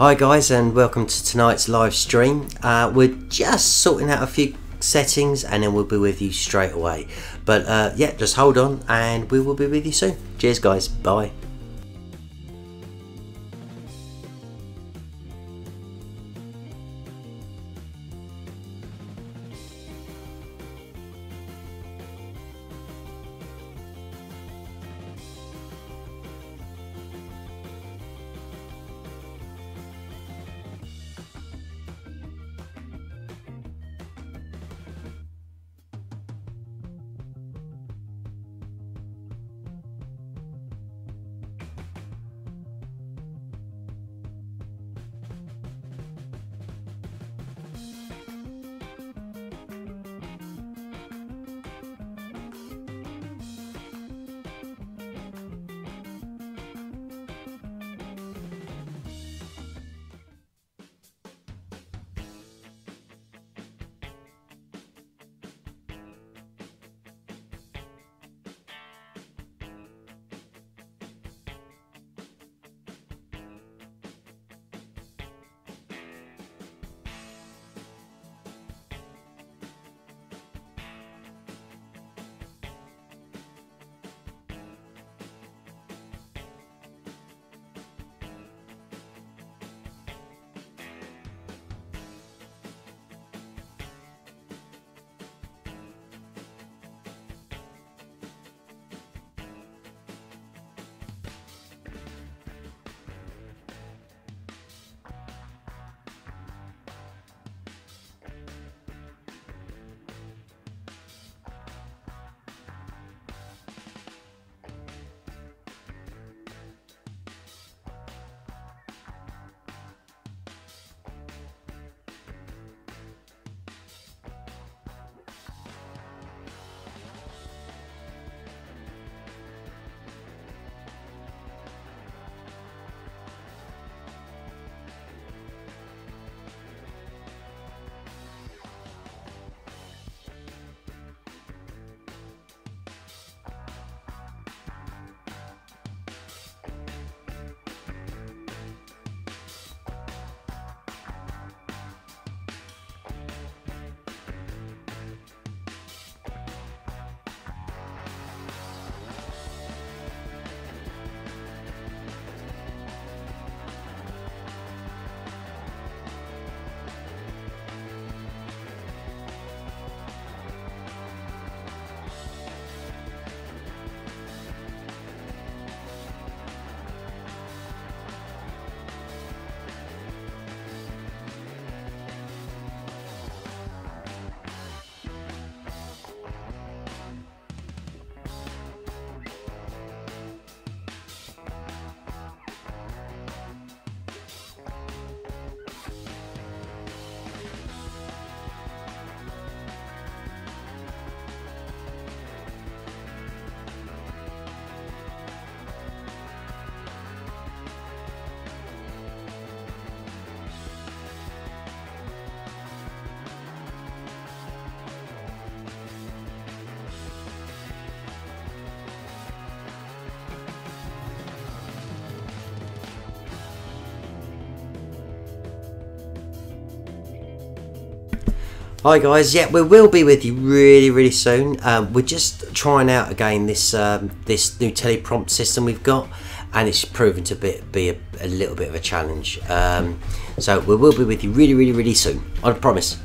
Hi guys, and welcome to tonight's live stream. We're just sorting out a few settings and then we'll be with you straight away. But yeah, just hold on and we will be with you soon. Cheers guys, bye. Hi guys, yeah, we will be with you really soon. We're just trying out again this this new teleprompt system we've got, and it's proven to be a little bit of a challenge. So we will be with you really soon, I promise.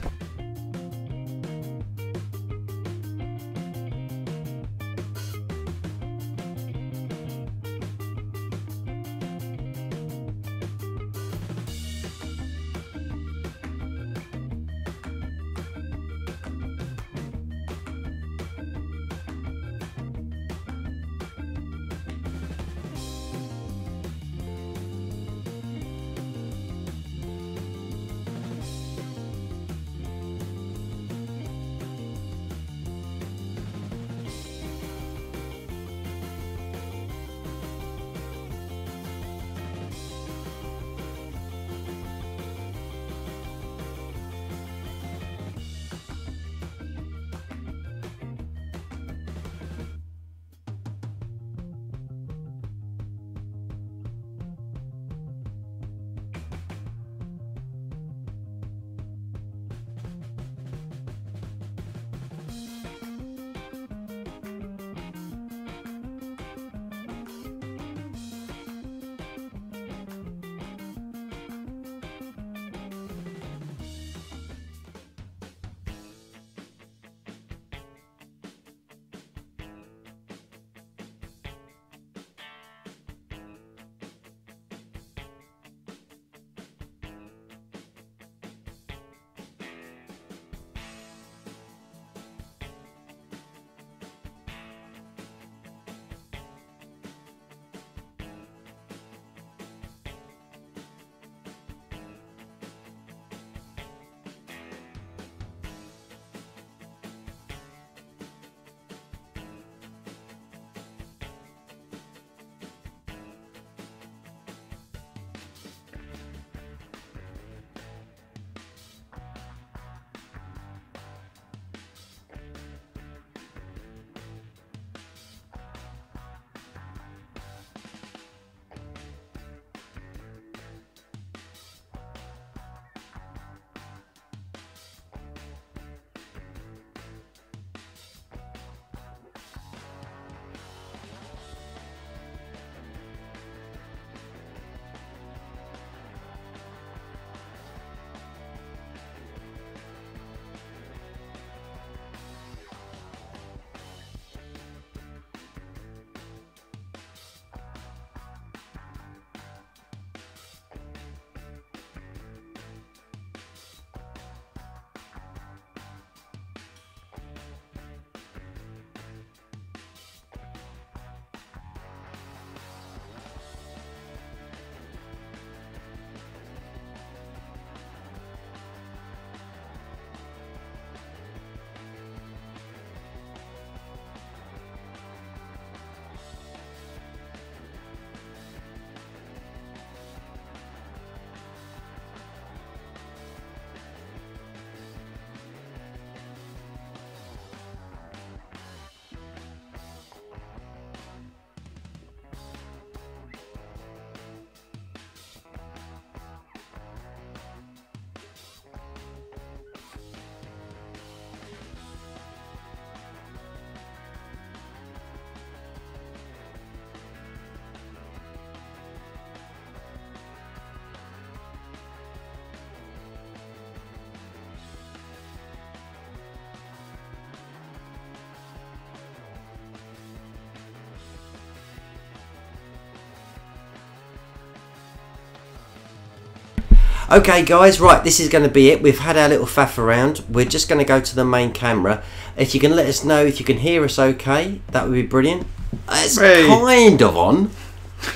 Okay guys, right, this is going to be it. We've had our little faff around. We're just going to go to the main camera. If you can let us know if you can hear us okay, that would be brilliant. It's kind of on.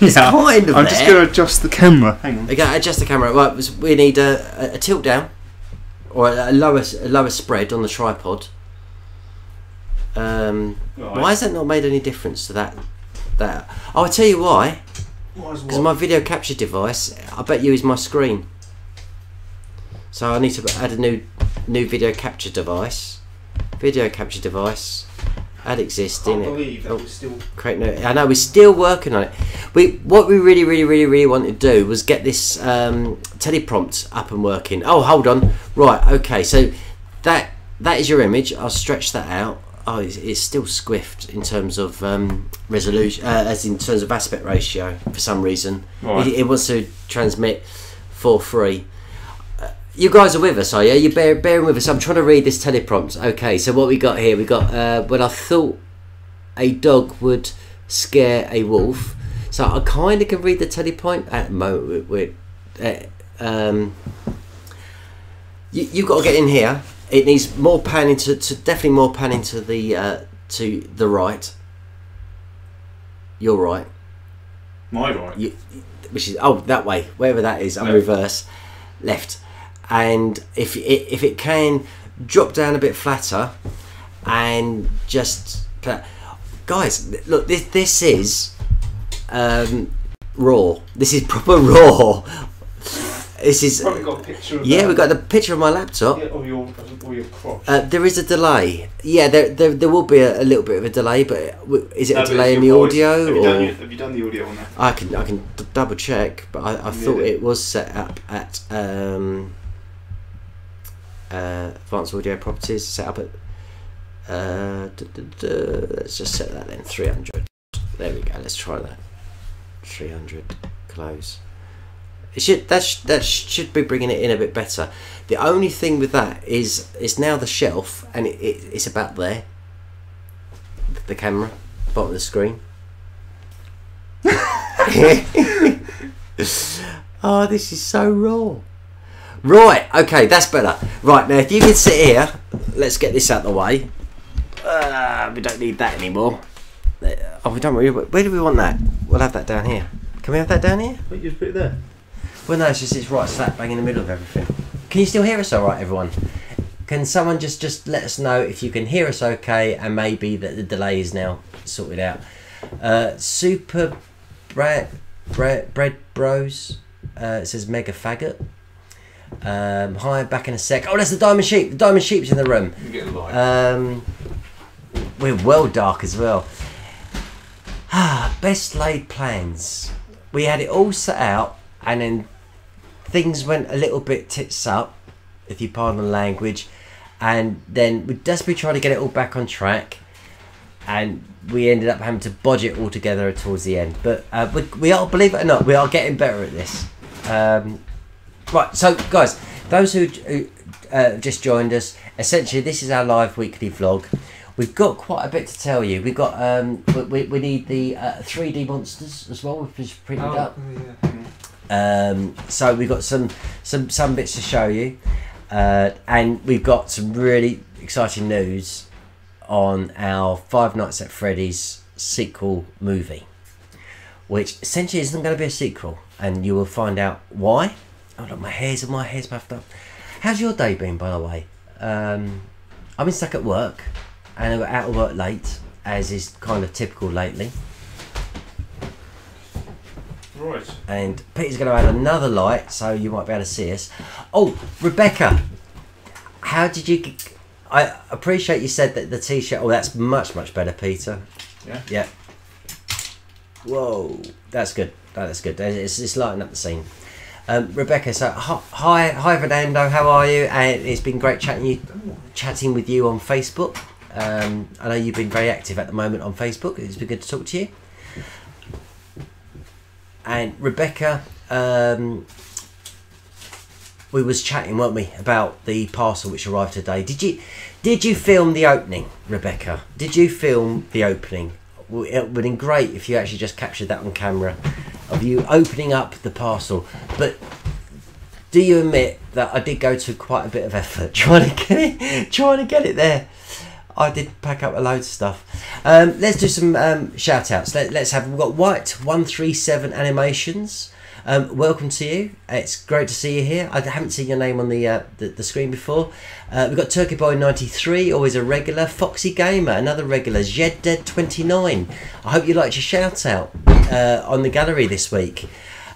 It's kind of I'm just going to adjust the camera. Hang on. Okay, adjust the camera. Right, we need a tilt down or a lower spread on the tripod. Right. Why has that not made any difference to that? Oh, I'll tell you why. Because my video capture device, I bet you, is my screen. So I need to add a new video capture device. Video capture device. Add existing. I can't believe that was still. Create no. I know we're still working on it. What we really wanted to do was get this teleprompt up and working. Oh, hold on. Right. Okay. So that is your image. I'll stretch that out. Oh, it's still squiffed in terms of resolution, as in terms of aspect ratio for some reason. Right. It wants to transmit 4:3. You guys are with us, are you? You're bearing with us. I'm trying to read this teleprompt. Okay, so what we got here, we got when I thought a dog would scare a wolf. So I kind of can read the teleprompt at the moment. You've got to get in here. It needs more panning to definitely more panning to the right. Your right. My right. Which is that way, wherever that is. I'm reverse, left. And if it can drop down a bit flatter, and just guys, look, this is raw. This is proper raw. This is. Probably got a picture of we've got the picture of my laptop. Yeah, or your crotch. There is a delay. Yeah, there will be a little bit of a delay, but is it a delay in the audio? Have you done the audio on that? I can double check, but I thought it was set up at advanced audio properties. Set up at let's just set that then 300. There we go. Let's try that. 300 close. That should be bringing it in a bit better. The only thing with that is it's now the shelf, and it's about there. The camera, bottom of the screen. Oh, this is so raw. Right, okay, that's better. Right, now if you can sit here, let's get this out of the way. We don't need that anymore. Oh, we don't really. Where do we want that? We'll have that down here. Can we have that down here? But you just put it there. Well, no, it's right slap bang in the middle of everything. Can you still hear us all right, everyone? Can someone just let us know if you can hear us okay, and maybe that the delay is now sorted out. Super bread bros. It says mega faggot. Hi, back in a sec. Oh, that's the diamond sheep. The diamond sheep's in the room. You get a light. We're well dark as well. Best laid plans. We had it all set out, and then things went a little bit tits up, if you pardon the language, and then we desperately tried to get it all back on track, and we ended up having to bodge it all together towards the end. But we are, believe it or not, we are getting better at this. Right, so guys, those who just joined us, essentially this is our live weekly vlog. We've got quite a bit to tell you. We've got we need the 3D monsters as well, which is printed up. So we've got some bits to show you, and we've got some really exciting news on our Five Nights at Freddy's sequel movie, which essentially isn't going to be a sequel, and you will find out why. Oh look, my hair's puffed up. How's your day been, by the way? I've been stuck at work, and I got out of work late, as is kind of typical lately. Right. And Peter's going to add another light, so you might be able to see us. Oh, Rebecca, how did you? I appreciate you said that the t-shirt. Oh, that's much better, Peter. Yeah. Yeah. Whoa, that's good. That's good. It's lighting up the scene. Rebecca, so hi Fernando, how are you? And it's been great chatting with you on Facebook. I know you've been very active at the moment on Facebook. It's been good to talk to you. And Rebecca, we was chatting, weren't we, about the parcel which arrived today. Did you film the opening, Rebecca? Did you film the opening? It would have been great if you actually just captured that on camera, of you opening up the parcel. But do you admit that I did go to quite a bit of effort trying to get it there? I did pack up a load of stuff. Let's do some shout outs. We've got White137 Animations. Welcome to you. It's great to see you here. I haven't seen your name on the screen before. We've got Turkey Boy 93, always a regular. Foxy Gamer, another regular. Zed 29. I hope you liked your shout out on the gallery this week.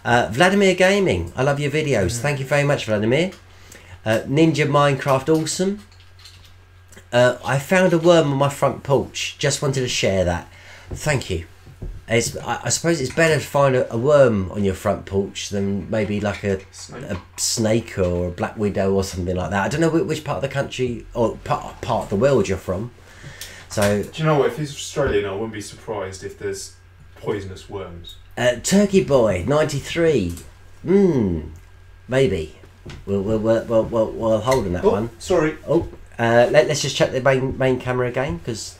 Vladimir Gaming, I love your videos. Thank you very much, Vladimir. Ninja Minecraft Awesome. I found a worm on my front porch. Just wanted to share that. Thank you. I suppose it's better to find a worm on your front porch than maybe like a snake or a black widow or something like that. I don't know which part of the country or part of the world you're from. So do you know what? If he's Australian, I wouldn't be surprised if there's poisonous worms. Turkey Boy 93. Maybe. We'll hold on that one. Sorry. Oh. Let's just check the main camera again because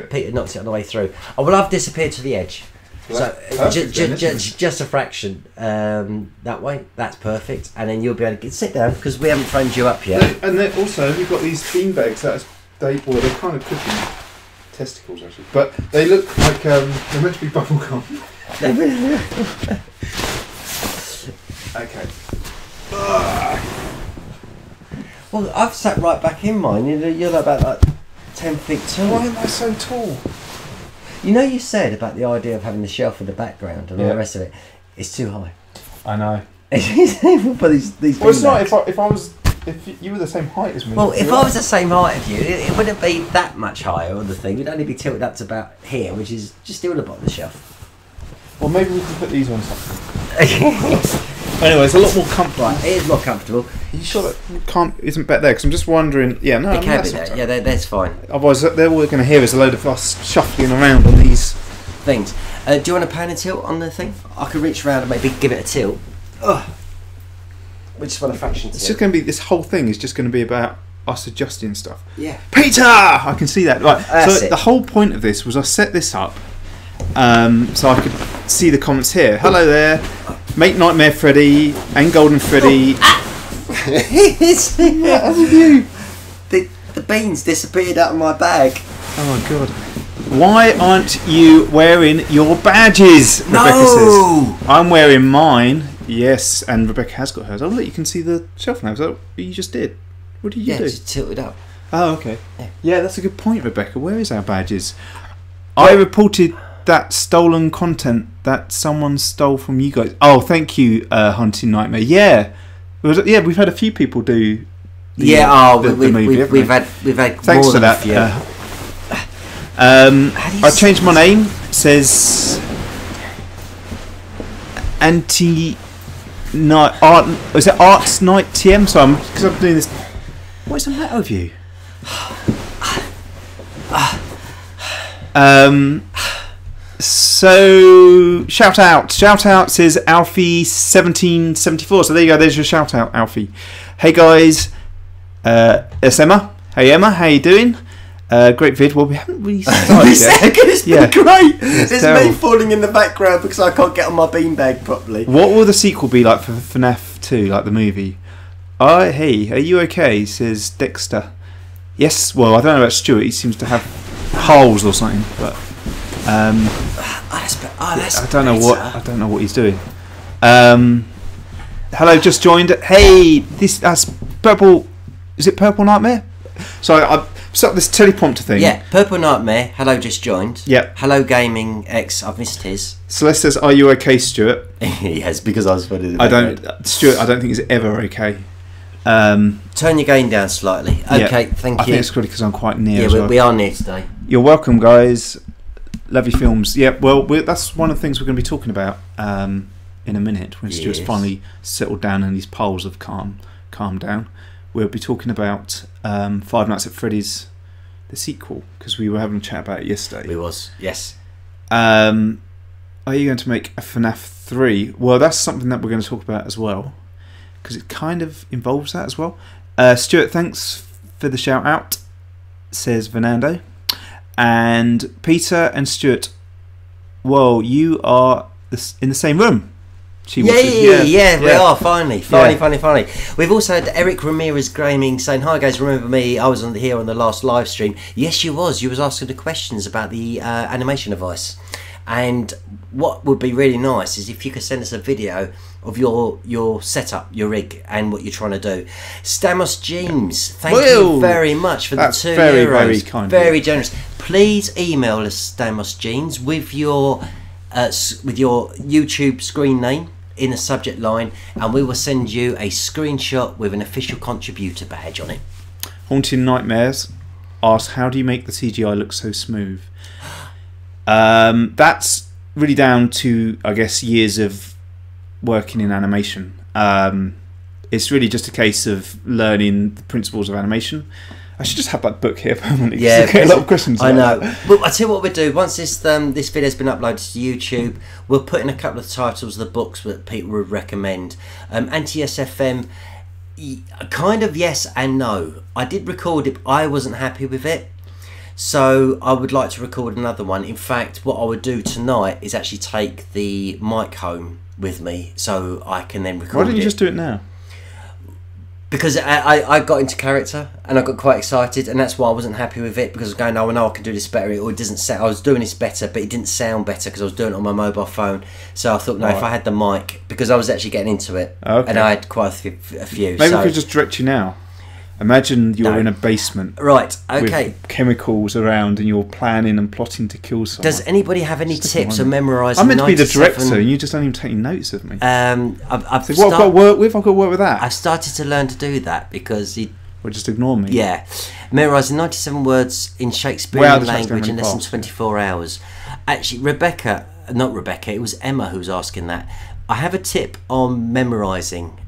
Peter knocked it on the way through. Oh well, I've disappeared to the edge, so just a fraction that way. That's perfect, and then you'll be able to sit down because we haven't framed you up yet. And then also we've got these beanbags that they kind of could be testicles actually, but they look like they're meant to be bubblegum. Okay. Well, I've sat right back in mine. You're about 10 feet tall. Why am I so tall? You know, you said about the idea of having the shelf in the background and all the rest of it. It's too high. I know. For these well, it's not if you were the same height as me. Well, if I was the same height as you, it wouldn't be that much higher on the thing. It'd only be tilted up to about here, which is just still at the bottom of the shelf. Well, maybe we can put these on something. Anyway, it's a lot more comfortable. Right, it is more comfortable. Are you sure that isn't better there? Because I'm just wondering. Yeah, no, it can be there. Yeah, that's fine. Otherwise, they're all we're going to hear is a load of us shuffling around on these things. Do you want a pan and tilt on the thing? I could reach around and maybe give it a tilt. Ugh. We just want a fraction tilt. It's just going to be, this whole thing is just going to be about us adjusting stuff. Yeah. Peter! I can see that. Right. So the whole point of this was I set this up so I could see the comments here. Hello there. Make Nightmare Freddy and Golden Freddy. What happened to you? The beans disappeared out of my bag. Oh my god. Why aren't you wearing your badges? Rebecca says. I'm wearing mine. Yes, and Rebecca has got hers. Oh look, you can see the shelf now. Is that what you just did? What did you do? Just tilted up. Oh, okay. Yeah, that's a good point, Rebecca. Where is our badges? I reported that stolen content that someone stole from you guys. Oh, thank you, Hunting Nightmare. Yeah, we've had a few people do. The movie, we've had thanks more for that. I changed my name. It says Anti Night Art. Is it Arts Night TM? So because I'm doing this. What's the matter with you? So shout out says Alfie1774. So there you go. There's your shout out, Alfie. Hey guys, it's Emma. Hey Emma, how you doing? Great vid. Well, we haven't really started yet. It's been great. There's me falling in the background because I can't get on my beanbag properly. What will the sequel be like for FNAF 2, like the movie? Hey, are you okay? Says Dexter. Yes. Well, I don't know about Stuart. He seems to have holes or something, but. I don't know what he's doing. Hello, just joined. Hey, that's Purple. Is it Purple Nightmare? So I set up this teleprompter thing. Yeah, Purple Nightmare. Hello, just joined. Yeah. Hello, Gaming X. I've missed his. Celeste says, "Are you okay, Stuart?" Yes, because I was funny. Stuart, I don't think he's ever okay. Turn your gain down slightly. Okay, thank you. I think it's probably because I'm quite near. Yeah, as well. We are near today. You're welcome, guys. Love your films. Yeah, well, that's one of the things we're going to be talking about in a minute when Stuart's finally settled down and his poles have calmed down. We'll be talking about Five Nights at Freddy's, the sequel, because we were having a chat about it yesterday. We was, yes. Are you going to make a FNAF 3? Well, that's something that we're going to talk about as well, because it kind of involves that as well. Stuart, thanks for the shout out, says Fernando. And Peter and Stuart, well, you are in the same room. She watches. Yeah, we are finally. We've also had Eric Ramirez Gaming saying, "Hi guys, remember me? I was here on the last live stream." Yes, you was. You was asking the questions about the animation device, and what would be really nice is if you could send us a video of your setup, your rig, and what you're trying to do. Stamos James, thank you very much for the €2. Very kind. Very generous. Please email us, Stamos James, with your YouTube screen name in the subject line, and we will send you a screenshot with an official contributor badge on it. Haunting Nightmares asks, how do you make the CGI look so smooth? That's really down to, I guess, years of working in animation. It's really just a case of learning the principles of animation. I should just have that book here permanently. Yeah, I get a lot of questions. I know. But I tell you what we'll do. Once this video's been uploaded to YouTube, we'll put in a couple of titles of the books that people would recommend. Anti-SFM, kind of yes and no. I did record it, but I wasn't happy with it. So I would like to record another one. In fact, what I would do tonight is actually take the mic home with me so I can then record it. Why didn't you just do it now? Because I got into character and I got quite excited, and that's why I wasn't happy with it, because I was going, oh, no, I can do this better, or it doesn't sound. I was doing this better, but it didn't sound better because I was doing it on my mobile phone. So I thought, no, if I had the mic, because I was actually getting into it, and I had quite a few. Maybe we could just direct you now. Imagine you're in a basement, right? Okay, with chemicals around, and you're planning and plotting to kill someone. Does anybody have any tips on memorising? I'm meant to be the director, and you just don't even take notes of me. I've got to work with. I've got to work with that. I started to learn to do that because Or just ignore me. Yeah, memorising 97 words in Shakespearean language in less than 24 hours. Actually, it was Emma who was asking that. I have a tip on memorising.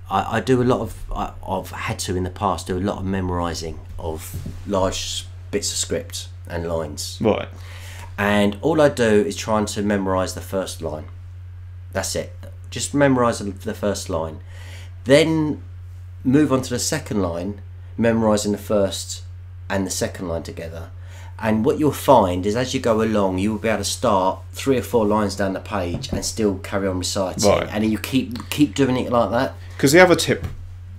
I do a lot of, I've had to in the past do a lot of memorising of large bits of script and lines. Right. And all I do is trying to memorise the first line. That's it. Just memorise the first line. Then move on to the second line, memorising the first and the second line together. And what you'll find is as you go along, you will be able to start 3 or 4 lines down the page and still carry on reciting. Right. And you keep doing it like that. Because the other tip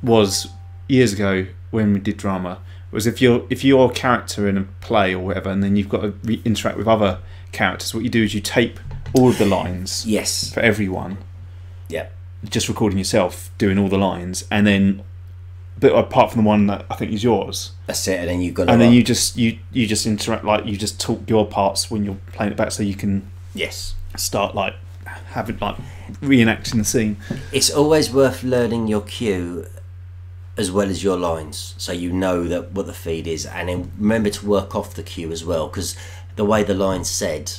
was years ago when we did drama was if you're a character in a play or whatever, and then you've got to interact with other characters, what you do is you tape all of the lines. Yes. For everyone. Yeah. Just recording yourself doing all the lines, and then, but apart from the one that I think is yours. That's it, and then you've got. And then you just interact, like you just talk your parts when you're playing it back, so you can start like having like reenacting the scene. It's always worth learning your cue as well as your lines, so you know that what the feed is, and then remember to work off the cue as well, because the way the line's said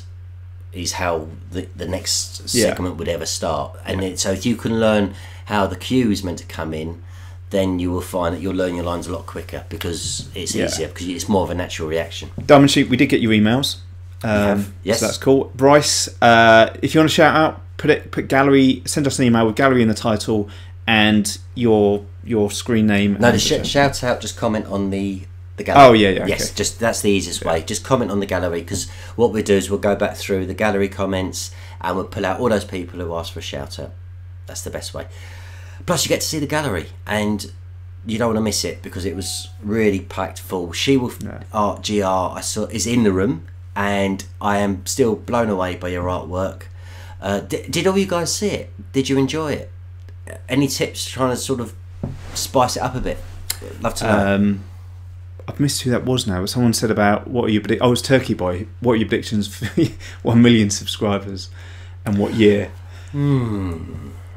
is how the next segment would ever start. And so if you can learn how the cue is meant to come in, then you will find that you'll learn your lines a lot quicker, because it's easier, because it's more of a natural reaction. Diamond Sheep, we did get your emails. Yes, so that's cool. Bryce, if you want to shout out, put gallery, send us an email with gallery in the title and your screen name. No, the shout out, just comment on the gallery. Oh yeah, yes, okay. Just that's the easiest way. Just comment on the gallery, because what we do is we'll go back through the gallery comments and we'll pull out all those people who asked for a shout out. That's the best way. Plus you get to see the gallery, and you don't want to miss it, because it was really packed full. She-Wolf Art GR I saw is in the room, and I am still blown away by your artwork. Did all you guys see it? Did you enjoy it? Any tips trying to sort of spice it up a bit? Love to know. I've missed who that was now, but someone said about what are your oh, it's Turkey Boy. What are your predictions for 1 million subscribers and what year? I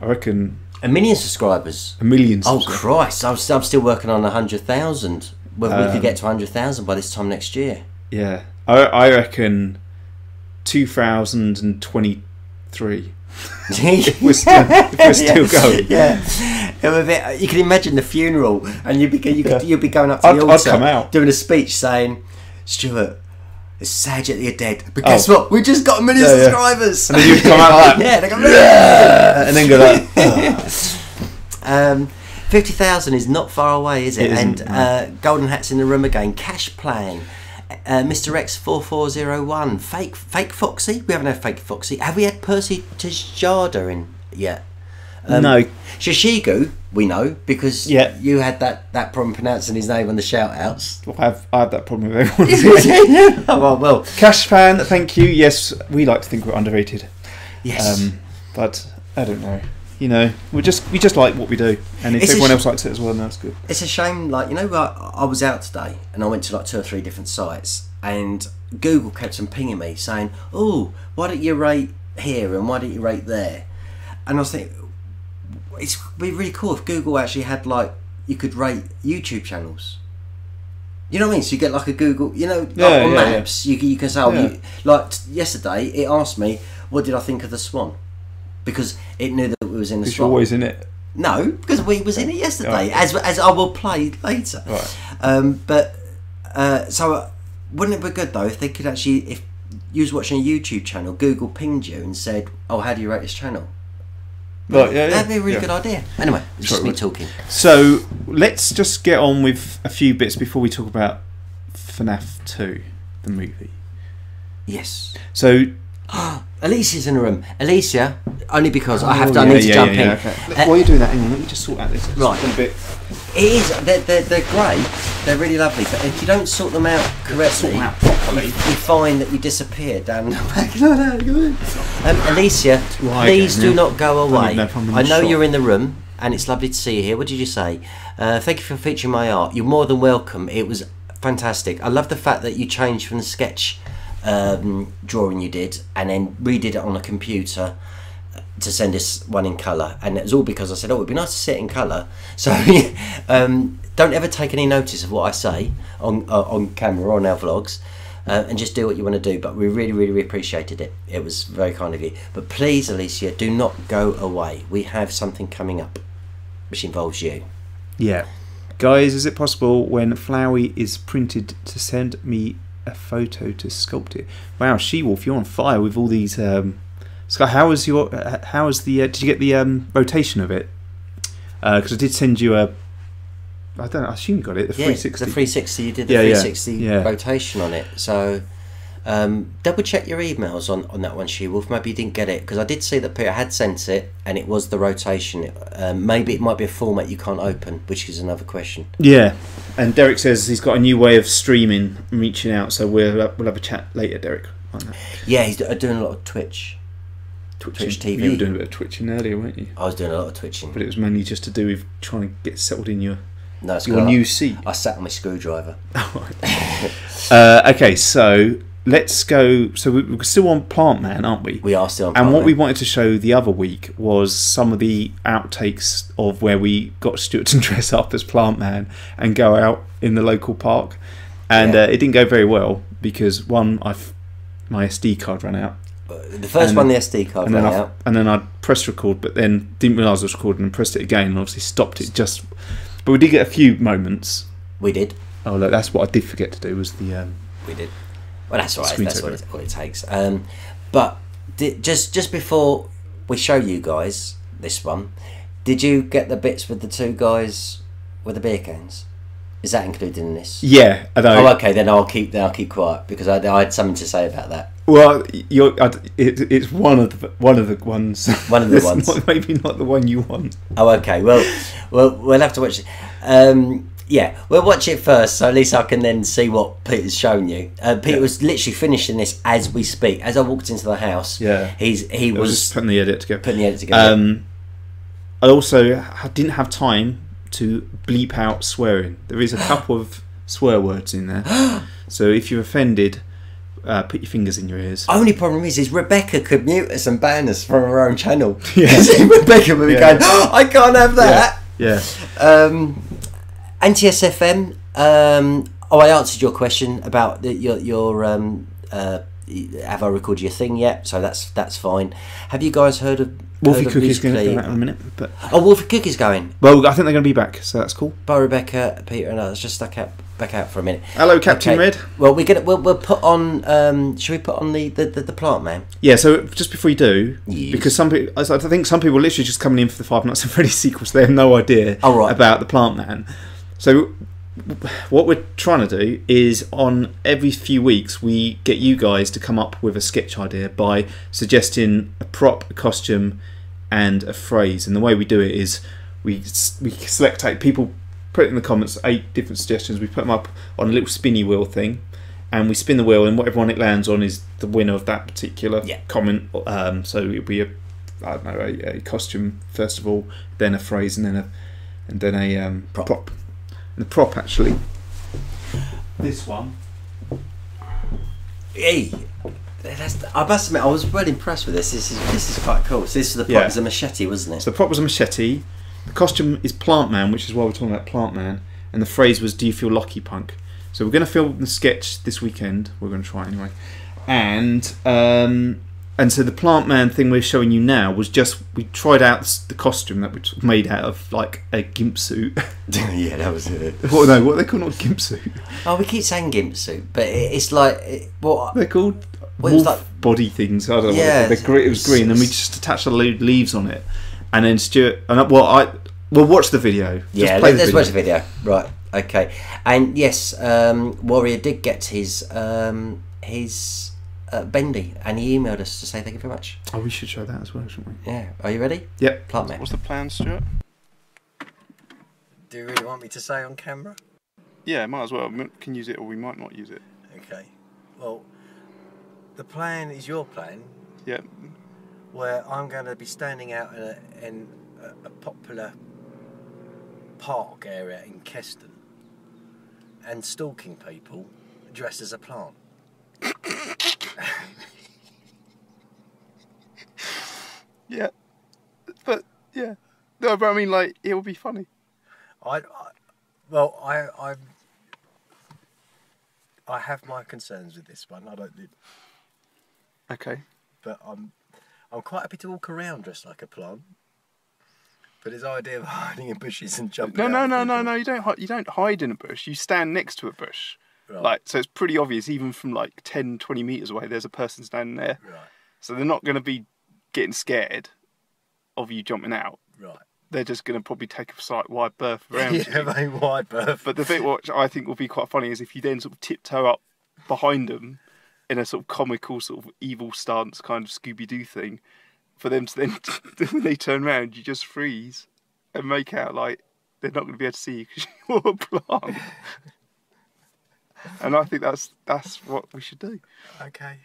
reckon 1 million subscribers. 1 million. Oh Christ! I'm still working on 100,000. Whether we could get to 100,000 by this time next year. Yeah, I reckon 2023. if we're still going. Yeah, you can imagine the funeral, and you'd be going up to the altar, I'd come out doing a speech saying, "Stuart, it's sad that you're dead, but guess what? We just got 1 million subscribers." And then you'd come out like that. They go, and then go like 50,000 is not far away, is it? And Golden Hat's in the room again. Cash Plan. Mr. X4401, fake Foxy. We haven't had fake Foxy. Have we had Percy Tejada in yet? No. Shishigu, we know, because you had that problem pronouncing his name on the shout-outs. Well, I have that problem with everyone. Oh, well. Cash Fan, thank you. Yes, we like to think we're underrated. Yes. But I don't know. You know, we just like what we do, and if everyone else likes it as well, then that's good. It's a shame, like, you know, I was out today and I went to like 2 or 3 different sites, and Google kept on pinging me saying, "Oh, why don't you rate here and why don't you rate there?" And I was thinking, it'd be really cool if Google actually had, like, you could rate YouTube channels. You know what I mean? So you get like a Google, you know, like on Maps, you can say, like yesterday, it asked me, what did I think of the Swan? Because it knew that we was in the Swan. You're always in it. No, because we was in it yesterday, as I will play later. Right. So wouldn't it be good though if they could actually, if you was watching a YouTube channel, Google pinged you and said, "Oh, how do you rate this channel?" Right, that'd be a really good idea. Anyway, it's just me talking. So let's just get on with a few bits before we talk about FNAF 2, the movie. Yes. So. Alicia's in the room. Alicia, only because I need to jump in. Okay. While you're doing that, hang on, let me just sort out this. Right. A bit. It is. They're great. They're really lovely. But if you don't sort them out correctly, you find that you disappear down the back. Alicia, please do not go away. I know you're in the room, and it's lovely to see you here. What did you say? Thank you for featuring my art. You're more than welcome. It was fantastic. I love the fact that you changed from the sketch drawing you did and then redid it on a computer to send us one in colour, and it was all because I said, oh, it'd be nice to see it in colour. So don't ever take any notice of what I say on camera or on our vlogs, and just do what you want to do. But we really appreciated it. It was very kind of you. But please, Alicia, do not go away. We have something coming up which involves you. Yeah, guys, is it possible when Flowey is printed to send me a photo to sculpt it? Wow, She-Wolf, you're on fire with all these. Scott, how was the? Did you get the rotation of it? Because I did send you a. I assume you got it. The 360. The 360. You did the 360 rotation on it. So double check your emails on that one, She-Wolf. Maybe you didn't get it, because I did see that Peter had sent it, and it was the rotation. Maybe it might be a format you can't open, which is another question. Yeah. And Derek says he's got a new way of streaming and reaching out, so we'll have a chat later, Derek. On that. Yeah, he's doing a lot of Twitch TV. You were doing a bit of twitching earlier, weren't you? I was doing a lot of twitching, but it was mainly just to do with trying to get settled in your new seat. I sat on my screwdriver. Okay, so let's go. So we're still on Plantman, aren't we? We are still on Plantman. And what we wanted to show the other week was some of the outtakes of where we got Stuart to dress up as Plantman and go out in the local park. And it didn't go very well because, one, my SD card ran out. The first one, the SD card ran out. And then I pressed record, but then didn't realise I was recording and pressed it again and obviously stopped it just... But we did get a few moments. We did. Oh, look, that's what I did forget to do was the... We did. Well, that's all right. That's what it takes. But just before we show you guys this one, did you get the bits with the 2 guys with the beer cans? Is that included in this? Yeah, I know. Oh, okay. Then I'll keep quiet because I had something to say about that. Well, it's one of the ones. One of the ones. Maybe not the one you want. Oh, okay. Well, we'll have to watch it. Yeah, we'll watch it first, so at least I can then see what Peter's shown you. Peter was literally finishing this as we speak. As I walked into the house, he was just putting the edit together. I also didn't have time to bleep out swearing. There is a couple of swear words in there, so if you're offended, put your fingers in your ears. Only problem is Rebecca could mute us and ban us from her own channel. Yeah. Rebecca would be going, I can't have that. Yeah. Anti-SFM. I answered your question about your have I recorded your thing yet? So that's fine. Have you guys heard of Wolfie Cookie's going to go out in a minute? But Wolfie Cookie's going. Well, I think they're going to be back, so that's cool. Bye, Rebecca, Peter, and I was just back out for a minute. Hello, Captain Red. Well, we'll put on. Should we put on the Plantman? Yeah. So just before you do, because some people, I think some people are literally just coming in for the Five Nights at Freddy's sequels. They have no idea about the Plantman. So what we're trying to do is on every few weeks we get you guys to come up with a sketch idea by suggesting a prop, a costume, and a phrase. And the way we do it is we select 8 people, put it in the comments, 8 different suggestions. We put them up on a little spinny wheel thing, and we spin the wheel, and whatever one it lands on is the winner of that particular comment. So it'll be a costume first of all, then a phrase, and then a prop. And the prop, actually, this one. Hey, I must admit, I was well impressed with this. This is quite cool. So this is the prop. It's a machete, wasn't it? So the prop was a machete. The costume is Plantman, which is why we're talking about Plantman. And the phrase was, "Do you feel lucky, punk?" So we're going to film the sketch this weekend. We're going to try it anyway. And so the Plantman thing we're showing you now was just, we tried out the costume that was made out of like a gimp suit. Yeah, that was it. What are they called? Not gimp suit. Oh, we keep saying gimp suit, but it's like what they're called. Well, wolf like, body things. I don't know. Yeah, it was green, and we just attached the leaves on it, and then Stuart. And we'll watch the video. Yeah, let's watch the video. Right. Okay. And yes, Warrior did get his bendy, and he emailed us to say thank you very much. Oh, we should show that as well, shouldn't we? Yeah. Are you ready? Yep. Plantman. What's the plan, Stuart? Do you really want me to say on camera? Yeah, might as well. We can use it, or we might not use it. Okay. Well, the plan is your plan. Yep. Where I'm going to be standing out in a popular park area in Keston and stalking people dressed as a plant. Yeah, but yeah, no, but I mean, like, it will be funny. I have my concerns with this one. I don't do. Okay. But I'm quite happy to walk around dressed like a plant. But his idea of hiding in bushes and jumping. No. You don't hide in a bush. You stand next to a bush. Right. Like, so it's pretty obvious, even from like 10, 20 meters away, there's a person standing there. Right. So they're not going to be getting scared of you jumping out. Right. They're just going to probably take a slight wide berth around you. Yeah, a wide berth. But the bit which I think will be quite funny is if you then sort of tiptoe up behind them in a sort of comical, sort of evil stance kind of Scooby-Doo thing, for them to then, when they turn around, you just freeze and make out like they're not going to be able to see you because you're a plant. And I think that's what we should do. Okay.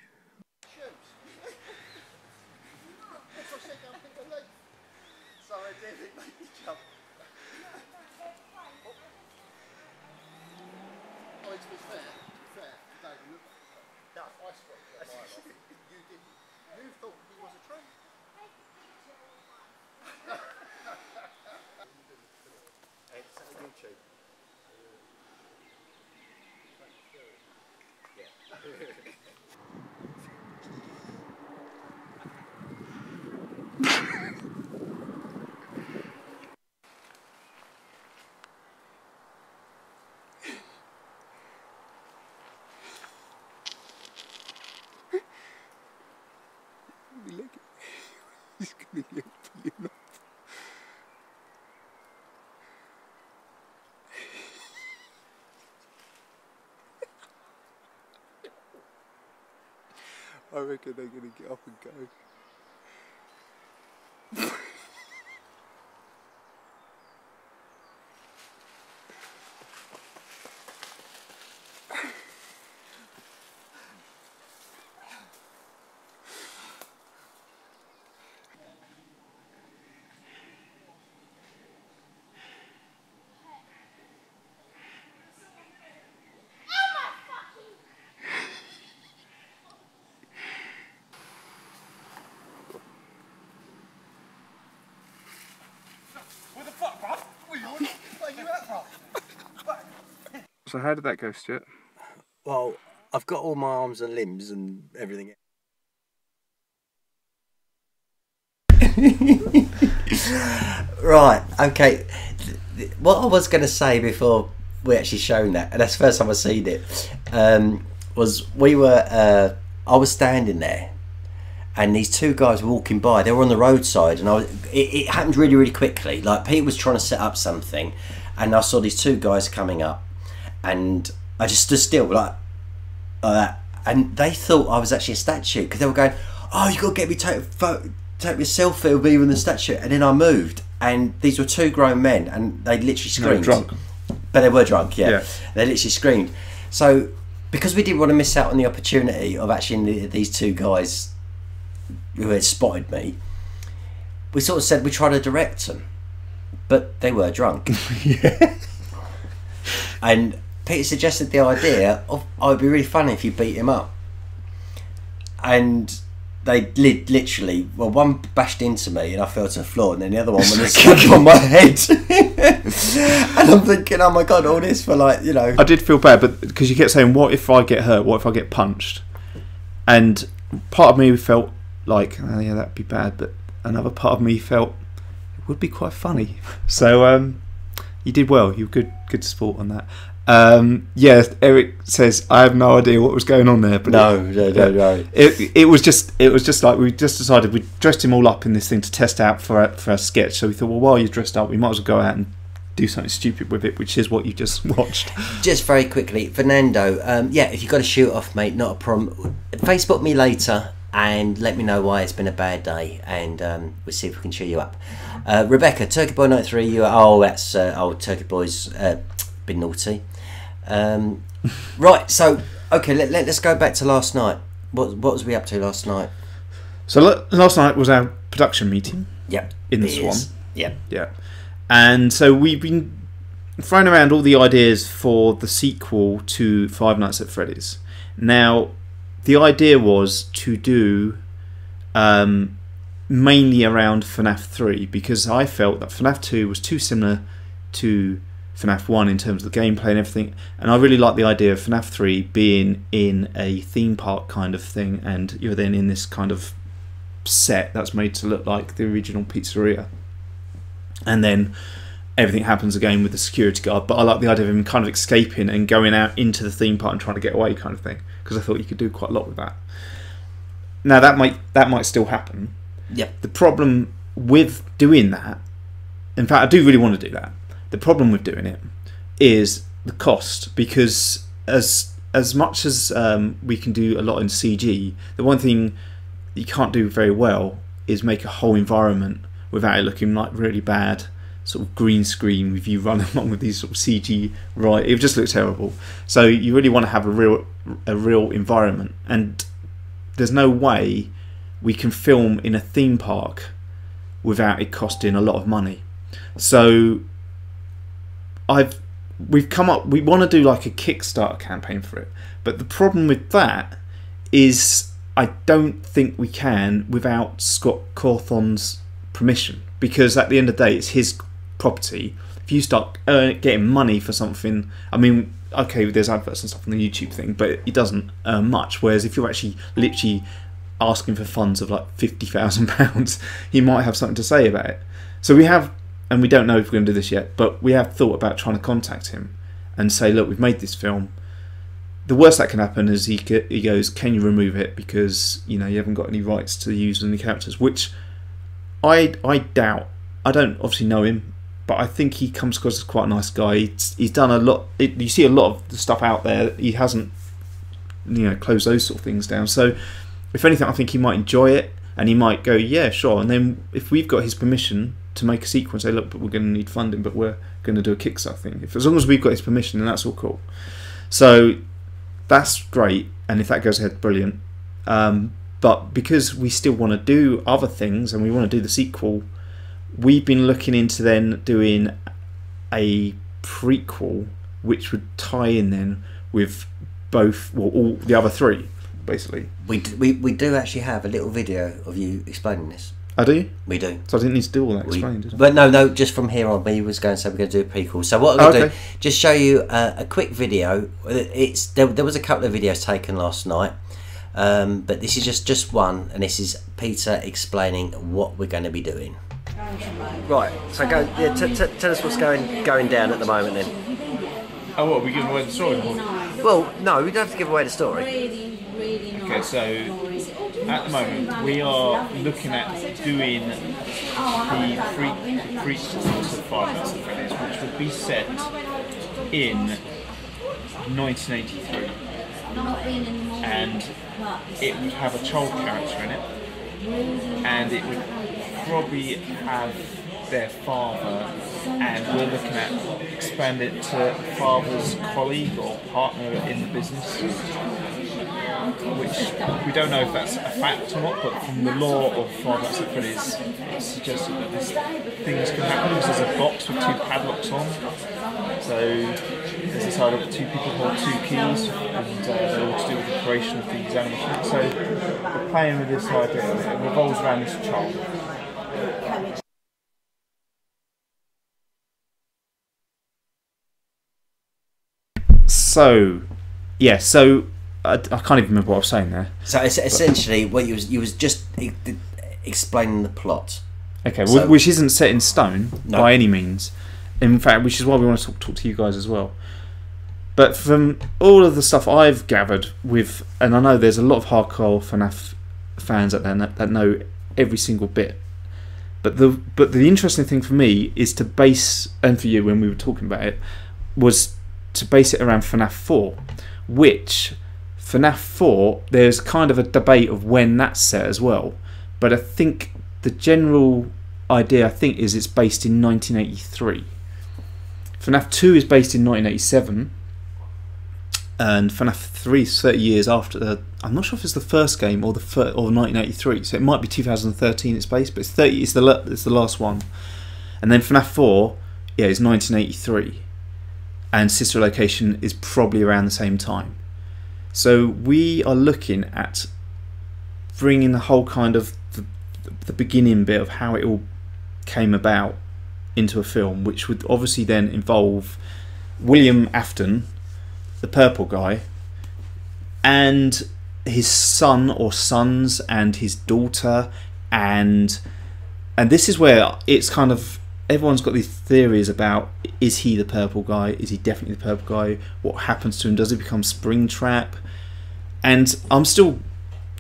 He's going to get enough. I reckon they're going to get up and go. So how did that go, Stuart? Well, I've got all my arms and limbs and everything. Right, okay. What I was going to say before we actually shown that, and that's the first time I've seen it, was I was standing there and these two guys were walking by. They were on the roadside, and it happened really, really quickly. Like, Pete was trying to set up something, and I saw these two guys coming up, and I just stood still like that, and they thought I was actually a statue because they were going, "Oh, you got to get me take me a selfie with me with the statue," and then I moved, and these were two grown men, and they literally screamed. No, drunk. But they were drunk, yeah. They literally screamed. So because we didn't want to miss out on the opportunity of actually these two guys who had spotted me, we sort of said we try to direct them, but they were drunk. Yeah. And Peter suggested the idea of, oh, it'd be really funny if you beat him up. And they literally, well, one bashed into me and I fell to the floor, and then the other one went and slapped on my head. And I'm thinking, oh my God, all this for like, you know. I did feel bad, but because you kept saying, what if I get hurt? What if I get punched? And part of me felt like, oh yeah, that'd be bad. But another part of me felt it would be quite funny. So you did well. You were good sport on that. Yeah, Eric says I have no idea what was going on there, but no. It was just like we just decided we dressed him all up in this thing to test out for a sketch. So we thought, well, while you're dressed up, we might as well go out and do something stupid with it, which is what you just watched. Just very quickly, Fernando. Yeah, if you've got a shoot off, mate, not a problem. Facebook me later and let me know why it's been a bad day, and we'll see if we can cheer you up. Rebecca, Turkey Boy 93. That's old Turkey Boy's been naughty. Right, so okay, let's go back to last night. What was we up to last night? So last night was our production meeting. Yep, in the Swan. Yep. Yeah, and so we've been throwing around all the ideas for the sequel to Five Nights at Freddy's. Now, the idea was to do mainly around FNAF 3, because I felt that FNAF 2 was too similar to FNAF 1 in terms of the gameplay and everything, and I really like the idea of FNAF 3 being in a theme park kind of thing, and you're then in this kind of set that's made to look like the original pizzeria, and then everything happens again with the security guard. But I like the idea of him kind of escaping and going out into the theme park and trying to get away kind of thing, because I thought you could do quite a lot with that. Now that might still happen. Yep. The problem with doing that, in fact I do really want to do that, the problem with doing it is the cost, because as much as we can do a lot in CG, the one thing you can't do very well is make a whole environment without it looking like really bad sort of green screen with you running along with these sort of CG, right? It just looks terrible. So you really want to have a real environment, and there's no way we can film in a theme park without it costing a lot of money. So we want to do like a Kickstarter campaign for it, but the problem with that is I don't think we can without Scott Cawthon's permission, because at the end of the day it's his property. If you start getting money for something, I mean, okay, there's adverts and stuff on the YouTube thing, but it doesn't earn much, whereas if you're actually literally asking for funds of like £50,000, he might have something to say about it. So we have, and we don't know if we're going to do this yet, but we have thought about trying to contact him and say, look, we've made this film. The worst that can happen is he goes, can you remove it, because you haven't got any rights to use any characters, which I doubt. I don't obviously know him, but I think he comes across as quite a nice guy. He's done a lot. You see a lot of the stuff out there. He hasn't closed those sort of things down. So if anything, I think he might enjoy it, and he might go, yeah, sure. And then if we've got his permission to make a sequel and say, look, but we're going to need funding, but we're going to do a Kickstarter thing. As long as we've got his permission, then that's all cool. So that's great, and if that goes ahead, brilliant. But because we still want to do other things and we want to do the sequel, we've been looking into then doing a prequel which would tie in then with all the other three, basically. We do actually have a little video of you explaining this. I do? We do. So I didn't need to do all that explained, did I? But no, just from here on, we was going to say we're going to do a prequel. So what I'm going to do, just show you a quick video. There was a couple of videos taken last night, but this is just one, and this is Peter explaining what we're going to be doing. Right, so go. Yeah, tell us what's going down at the moment then. Oh, what, are we giving away the story? Well, no, we don't have to give away the story. Okay, so at the moment we are looking at doing the prequel to Five Nights at Freddy's, which would be set in 1983, and it would have a child character in it, and it would probably have their father, and we're looking at expanding it to father's colleague or partner in the business, which we don't know if that's a fact or not, but from the law of Father Accept Freddy's, it suggests that these things can happen because there's a box with 2 padlocks on. So there's this idea that 2 people hold 2 keys, and they're all to do with the creation of these animations. So we're playing with this idea, and it revolves around this child. So, yeah, so I can't even remember what I was saying there. So it's essentially, what you was just explaining the plot. Okay, So, which isn't set in stone No. by any means. In fact, which is why we want to talk to you guys as well. But from all of the stuff I've gathered with, and I know there's a lot of hardcore FNAF fans out there that know every single bit. But the interesting thing for me is to base, and for you when we were talking about it, was to base it around FNAF 4, which FNAF 4, there's kind of a debate of when that's set as well. But I think the general idea, is it's based in 1983. FNAF 2 is based in 1987, and FNAF 3 is 30 years after. I'm not sure if it's the first game or 1983, so it might be 2013 it's based, but it's 30. It's the last one, and then FNAF 4, is 1983, and Sister Location is probably around the same time. So we are looking at bringing the whole kind of the beginning bit of how it all came about into a film, which would obviously then involve William Afton, the purple guy, and his son or sons and his daughter, and this is where it's kind of, everyone's got these theories about, is he the purple guy, is he definitely the purple guy, what happens to him, does he become Springtrap? And I'm still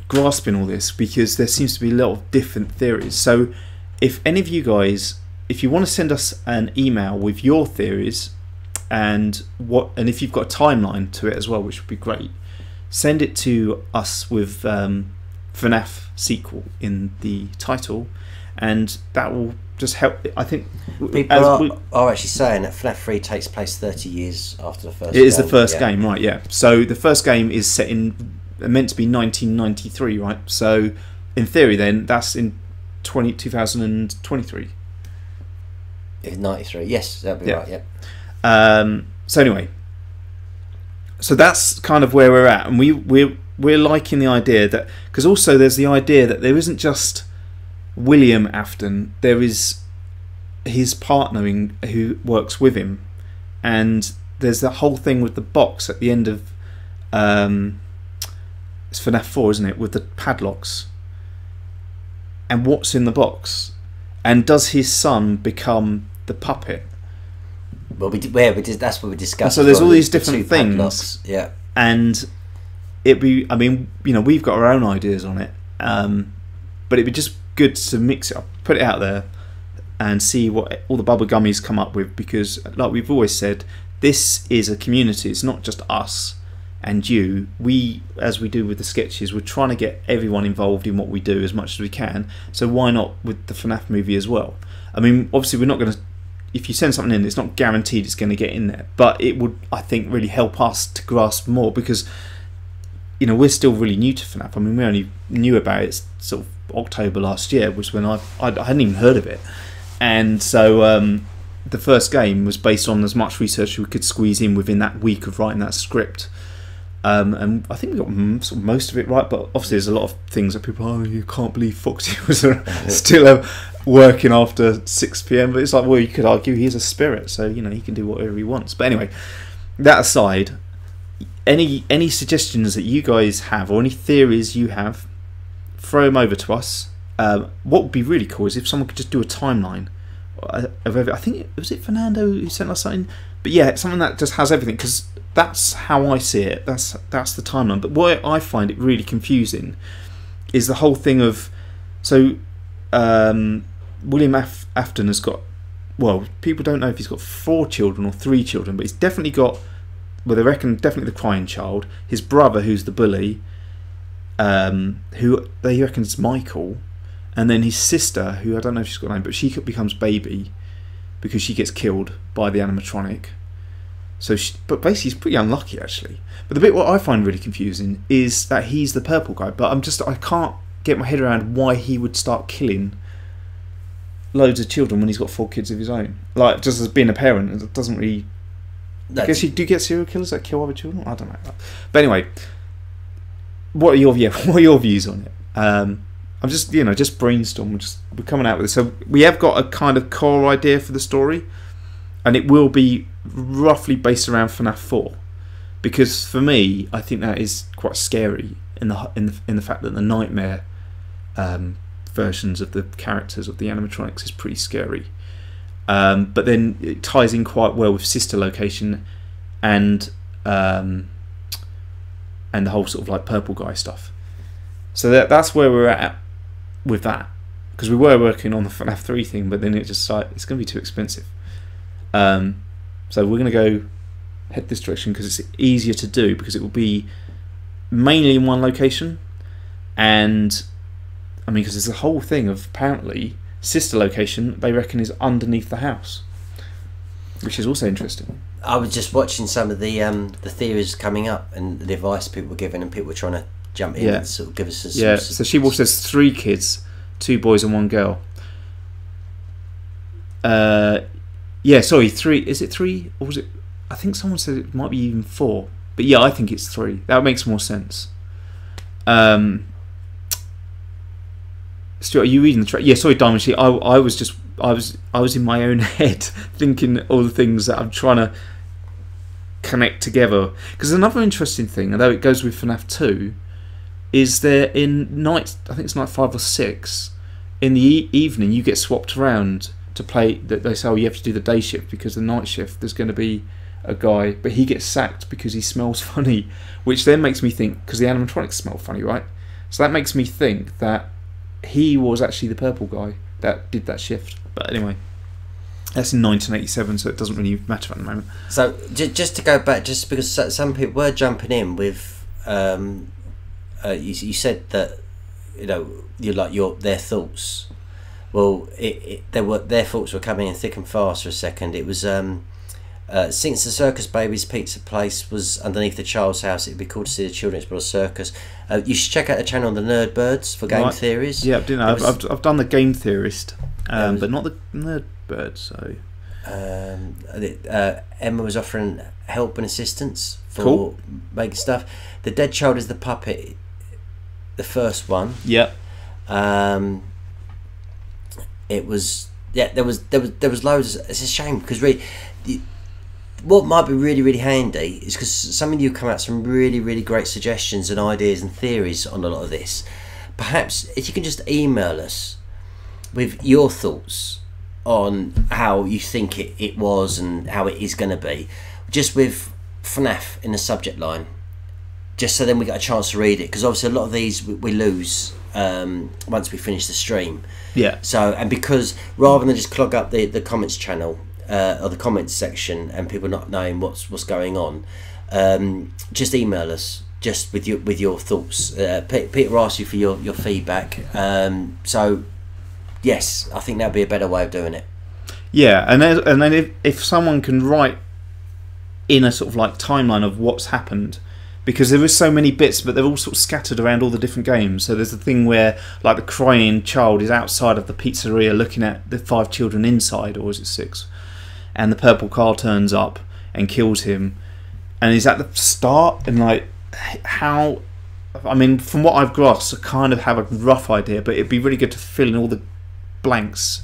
grasping all this because there seems to be a lot of different theories. So if any of you guys, if you want to send us an email with your theories and if you've got a timeline to it as well, which would be great, send it to us with FNAF sequel in the title, and that will just help. I think people are actually saying that FNAF 3 takes place 30 years after the first game. It is the first game, right? Yeah. So the first game is set in, meant to be 1993, right? So in theory then, that's in 2023. 93, yes, that'd be right, yeah. So anyway, so that's kind of where we're at, and we're liking the idea that, because also there's the idea that there isn't just William Afton, there is his partner who works with him, and there's the whole thing with the box at the end of it's FNAF 4, isn't it, with the padlocks, and what's in the box, and does his son become the puppet? Well, that's what we discussed. So there's all these different things, padlocks. Yeah, and I mean, we've got our own ideas on it, but it'd be just good to mix it up, put it out there, and see what all the bubble gummies come up with, because like we've always said, this is a community, it's not just us and you. We, as we do with the sketches, we're trying to get everyone involved in what we do as much as we can, so why not with the FNAF movie as well? I mean, obviously we're not going to, if you send something in, it's not guaranteed it's going to get in there, but it would, I think, really help us to grasp more, because we're still really new to FNAF. I mean, we only knew about it sort of October last year, was when I hadn't even heard of it, and so the first game was based on as much research as we could squeeze in within that week of writing that script, and I think we got sort of most of it right, but obviously there's a lot of things that people, you can't believe Foxy was still working after 6 PM, but it's like, well, you could argue he's a spirit, so he can do whatever he wants. But anyway, that aside, any suggestions that you guys have, or any theories you have, throw them over to us. What would be really cool is if someone could just do a timeline of everything. I think was it Fernando who sent us something, but yeah, something that just has everything, because that's how I see it. That's the timeline. But what I find it really confusing is the whole thing of, so William Afton has got, well, people don't know if he's got 4 children or 3 children, but he's definitely got well, they reckon definitely the crying child, his brother who's the bully, who they reckon is Michael, and then his sister, who I don't know if she's got a name, but she becomes Baby because she gets killed by the animatronic. So, but basically, he's pretty unlucky actually. But the bit what I find really confusing is that he's the purple guy, but I can't get my head around why he would start killing loads of children when he's got 4 kids of his own. Like, just as being a parent, it doesn't really. I guess you do get serial killers that kill other children. I don't know. But anyway, what are your views on it? I'm just just brainstorm. We're coming out with this. So we have got a kind of core idea for the story, and it will be roughly based around FNAF 4, because for me, I think that is quite scary in the fact that the nightmare versions of the characters of the animatronics is pretty scary. But then it ties in quite well with Sister Location and the whole sort of like purple guy stuff. So that's where we're at with that, because we were working on the FNAF 3 thing, but then it just like it's going to be too expensive. So we're going to go head this direction because it's easier to do, because it will be mainly in one location, and I mean, because there's a whole thing of apparently Sister Location they reckon is underneath the house, which is also interesting. I was just watching some of the theories coming up and the advice people were giving, and people were trying to jump in and sort of give us a So she also says 3 kids, 2 boys and 1 girl. Sorry, 3. Is it 3 or was it? I think someone said it might be even 4. But yeah, I think it's 3. That makes more sense. Stuart, are you reading the track? Yeah, sorry, Diamond Sheet. I was in my own head thinking all the things that I'm trying to connect together. Because another interesting thing, although it goes with FNAF 2, is there in night, I think it's night 5 or 6, in the evening you get swapped around to play. They say, oh, you have to do the day shift because the night shift there's going to be a guy, but he gets sacked because he smells funny, which then makes me think, because the animatronics smell funny, right? So that makes me think that he was actually the purple guy that did that shift. But anyway, that's in 1987, so it doesn't really matter at the moment. So just to go back, just because some people were jumping in with, you said that you like their thoughts. Well, their thoughts were coming in thick and fast for a second. It was since the Circus Baby's pizza place was underneath the child's house, it'd be cool to see the children explore circus. You should check out the channel on the Nerd Birds for game theories. Yeah, I didn't know. I've done the Game Theorist, but not the Nerd Bird. So Emma was offering help and assistance for making stuff. The Dead Child is the puppet, the first one. Yeah. It was there was loads. It's a shame because really, what might be really handy is because some of you come out with some really great suggestions and ideas and theories on a lot of this. Perhaps if you can just email us with your thoughts on how you think it was and how it is going to be, just with FNAF in the subject line, just so then we get a chance to read it, because obviously a lot of these we lose once we finish the stream. Yeah. So, and because rather than just clog up the comments channel or the comments section and people not knowing what's going on, just email us just with your thoughts. Peter asked you for your feedback. So yes, I think that'd be a better way of doing it. Yeah, and then if someone can write in a sort of like timeline of what's happened, because there is so many bits, but they're all sort of scattered around all the different games. So there's the thing where like the crying child is outside of the pizzeria looking at the 5 children inside, or is it 6? And the purple car turns up and kills him, and is at the start. And like how, I mean, from what I've grasped, I kind of have a rough idea, but it'd be really good to fill in all the blanks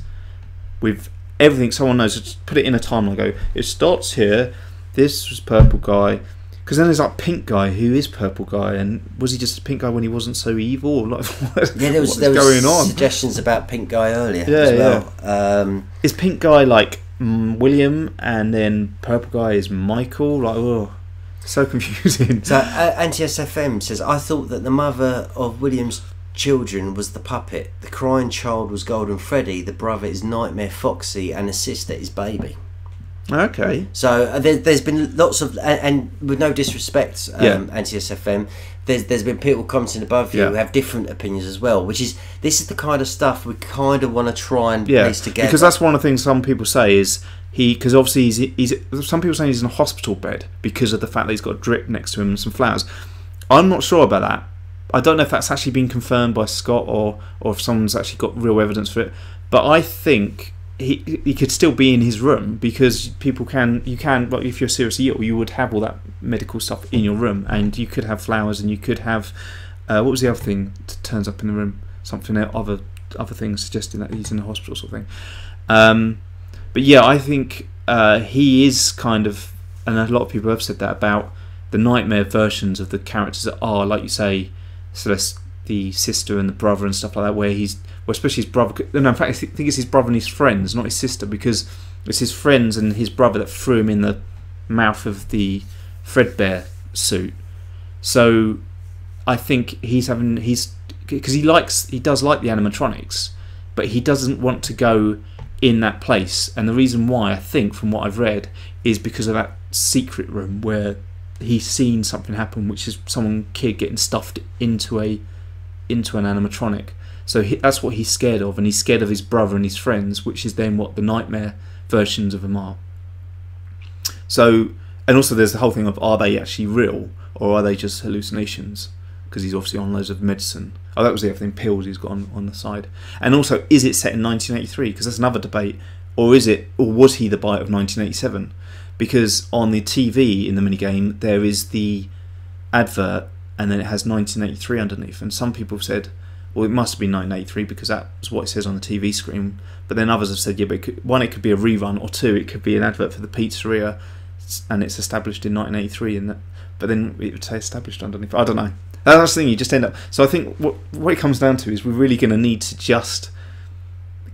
with everything someone knows. Just put it in a timeline. Go, it starts here. This was purple guy. Because then there's like pink guy, who is purple guy, and was he just a pink guy when he wasn't so evil? Like, there was going on? Suggestions about pink guy earlier as well. Yeah. Is pink guy like William, and then purple guy is Michael? Like, oh, so confusing. So Anti-SFM says, I thought that the mother of William's children was the puppet. The crying child was Golden Freddy. The brother is Nightmare Foxy, and the sister is Baby. Okay. So there's been lots of, and with no disrespect, anti-SFM, there's been people commenting above you who have different opinions as well, this is the kind of stuff we kind of want to try and piece together. Because that's one of the things some people say is because obviously he's some people say he's in a hospital bed because of the fact that he's got a drip next to him and some flowers. I'm not sure about that. I don't know if that's actually been confirmed by Scott or if someone's actually got real evidence for it. But I think he could still be in his room because like if you're seriously ill, you would have all that medical stuff in your room, and you could have flowers, and you could have what was the other thing that turns up in the room? Something other things suggesting that he's in the hospital sort of thing. But yeah, I think he is kind of, and a lot of people have said that about the nightmare versions of the characters that are, like you say, Celeste, the sister and the brother and stuff like that, where especially his brother. No, in fact, I think it's his brother and his friends, not his sister, because it's his friends and his brother that threw him in the mouth of the Fredbear suit. So I think because he does like the animatronics, but he doesn't want to go in that place. And the reason why, I think, from what I've read, is because of that secret room where he's seen something happen, which is kid getting stuffed into an animatronic. So that's what he's scared of, and he's scared of his brother and his friends, which is then what the nightmare versions of them are. So, and also there's the whole thing of, are they actually real, or are they just hallucinations? Because he's obviously on loads of medicine. Oh, that was the other thing, pills he's got on the side. And also, is it set in 1983? Because that's another debate. Or was he the Bite of 1987? Because on the TV in the minigame, there is the advert, and then it has 1983 underneath. And some people have said, well, it must have been 1983 because that's what it says on the TV screen. But then others have said, yeah, but it could be a rerun, or two, it could be an advert for the pizzeria, and it's established in 1983. But then it would say established underneath. I don't know. That's the thing, you just end up. So I think what it comes down to is we're really going to need to just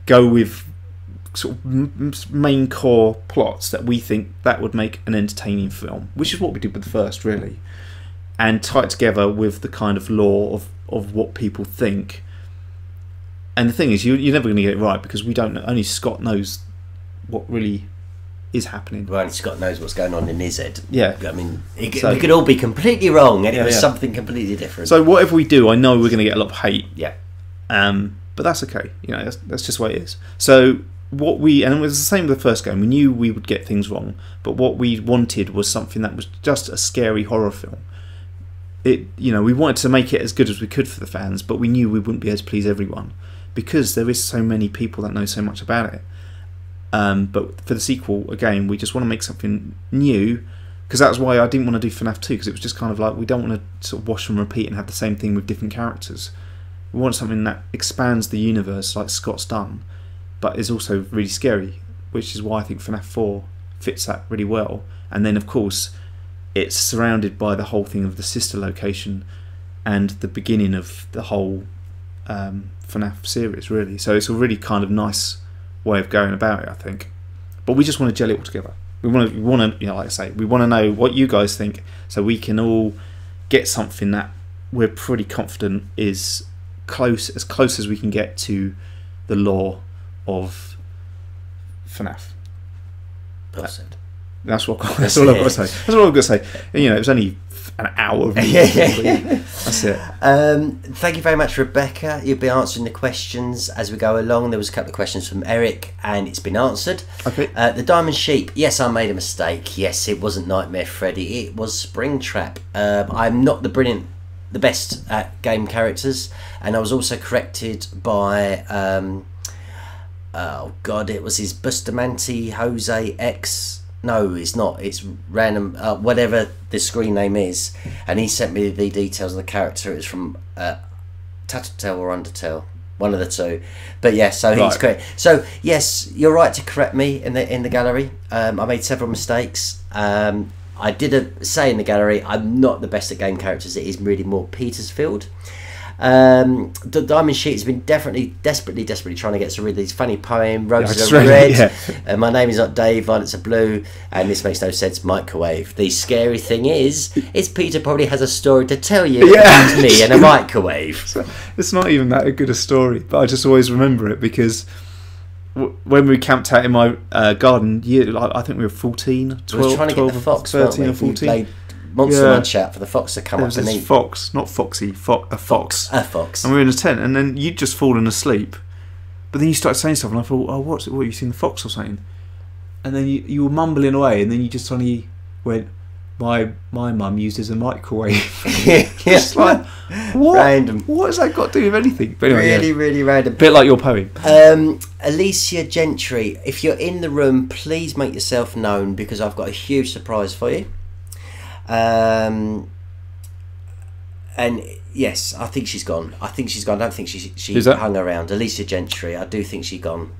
go with sort of main core plots that we think that would make an entertaining film, which is what we did with the first, really, and tie it together with the kind of lore of what people think. And the thing is, you're never going to get it right because we don't know. Only Scott knows what really is happening. Well, only Scott knows what's going on in his head. Yeah, I mean, we could all be completely wrong, and it was something completely different. So whatever we do, I know we're going to get a lot of hate. Yeah, but that's okay. That's just the way it is. So and it was the same with the first game. We knew we would get things wrong, but what we wanted was something that was just a scary horror film. We wanted to make it as good as we could for the fans, but we knew we wouldn't be able to please everyone because there is so many people that know so much about it. But for the sequel, again, we just want to make something new, because that's why I didn't want to do FNAF 2, because it was just kind of like, we don't want to sort of wash and repeat and have the same thing with different characters. We want something that expands the universe like Scott's done, but is also really scary, which is why I think FNAF 4 fits that really well. And then, of course, it's surrounded by the whole thing of the sister location and the beginning of the whole FNAF series, really. So it's a really kind of nice way of going about it, I think. But we just want to gel it all together. We want to, like I say, we want to know what you guys think, so we can all get something that we're pretty confident is as close as we can get to the lore of FNAF. Well said. That's all I've got to say. That's all I've got to say. It was only an hour of me. That's it. Thank you very much, Rebecca. You'll be answering the questions as we go along. There was a couple of questions from Eric, and it's been answered. Okay. The Diamond Sheep. Yes, I made a mistake. Yes, it wasn't Nightmare Freddy. It was Springtrap. I'm not the best at game characters, and I was also corrected by oh god, it was his Bustamante Jose X. No, it's not. It's random, whatever the screen name is, and he sent me the details of the character. It was from Tattletale or Undertale, one of the two. But yeah, so he's correct. So yes, you're right to correct me in the gallery. I made several mistakes. I did say in the gallery, I'm not the best at game characters. It is really more Peter's field. The Diamond Sheet has been desperately trying to get to read these funny poem. Roses are red, my name is not Dave, violets are blue, and this makes no sense, microwave. The scary thing is Peter probably has a story to tell you about me and a microwave. It's not even that good a story, but I just always remember it because when we camped out in my garden, I think we were 14, 12, we were trying to get the fox, 13 or 14. We played Monster Munch out for the fox to come up and eat. Fox, not Foxy, a fox. A fox. And we were in a tent, and then you'd just fallen asleep. But then you started saying stuff, and I thought, oh, what, you seen the fox or something? And then you were mumbling away, and then you just suddenly went, my mum used as a microwave. It's like, what? Random. What has that got to do with anything? But anyway, really random. Bit like your poem. Alicia Gentry, if you're in the room, please make yourself known, because I've got a huge surprise for you. And yes, I think she's gone. I don't think she hung around. Alicia Gentry, I do think she's gone.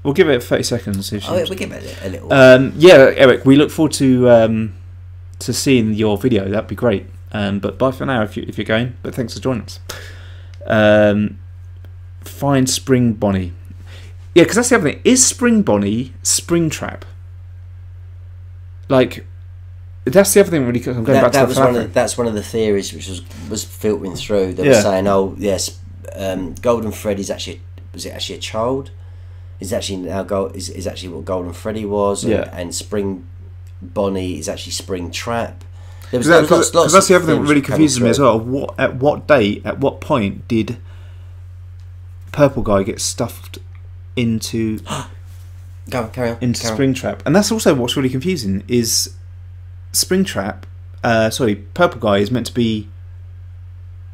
We'll give it 30 seconds. We'll give it a little. Yeah, Eric, we look forward to seeing your video. That'd be great. But bye for now if you're going. But thanks for joining us. Find Spring Bonnie. Yeah, because that's the other thing. Is Spring Bonnie Springtrap? Like, that's the other thing. Really, I'm going back to that's one of the theories which was filtering through. They were saying, "Oh, yes, Golden Freddy's actually a child? Is actually is actually what Golden Freddy was? And Spring Bonnie is actually Springtrap." Because that's the other thing that really confuses me as well. At what date, at what point did Purple Guy get stuffed into carry on Springtrap? And that's also what's really confusing is Springtrap. Purple Guy is meant to be.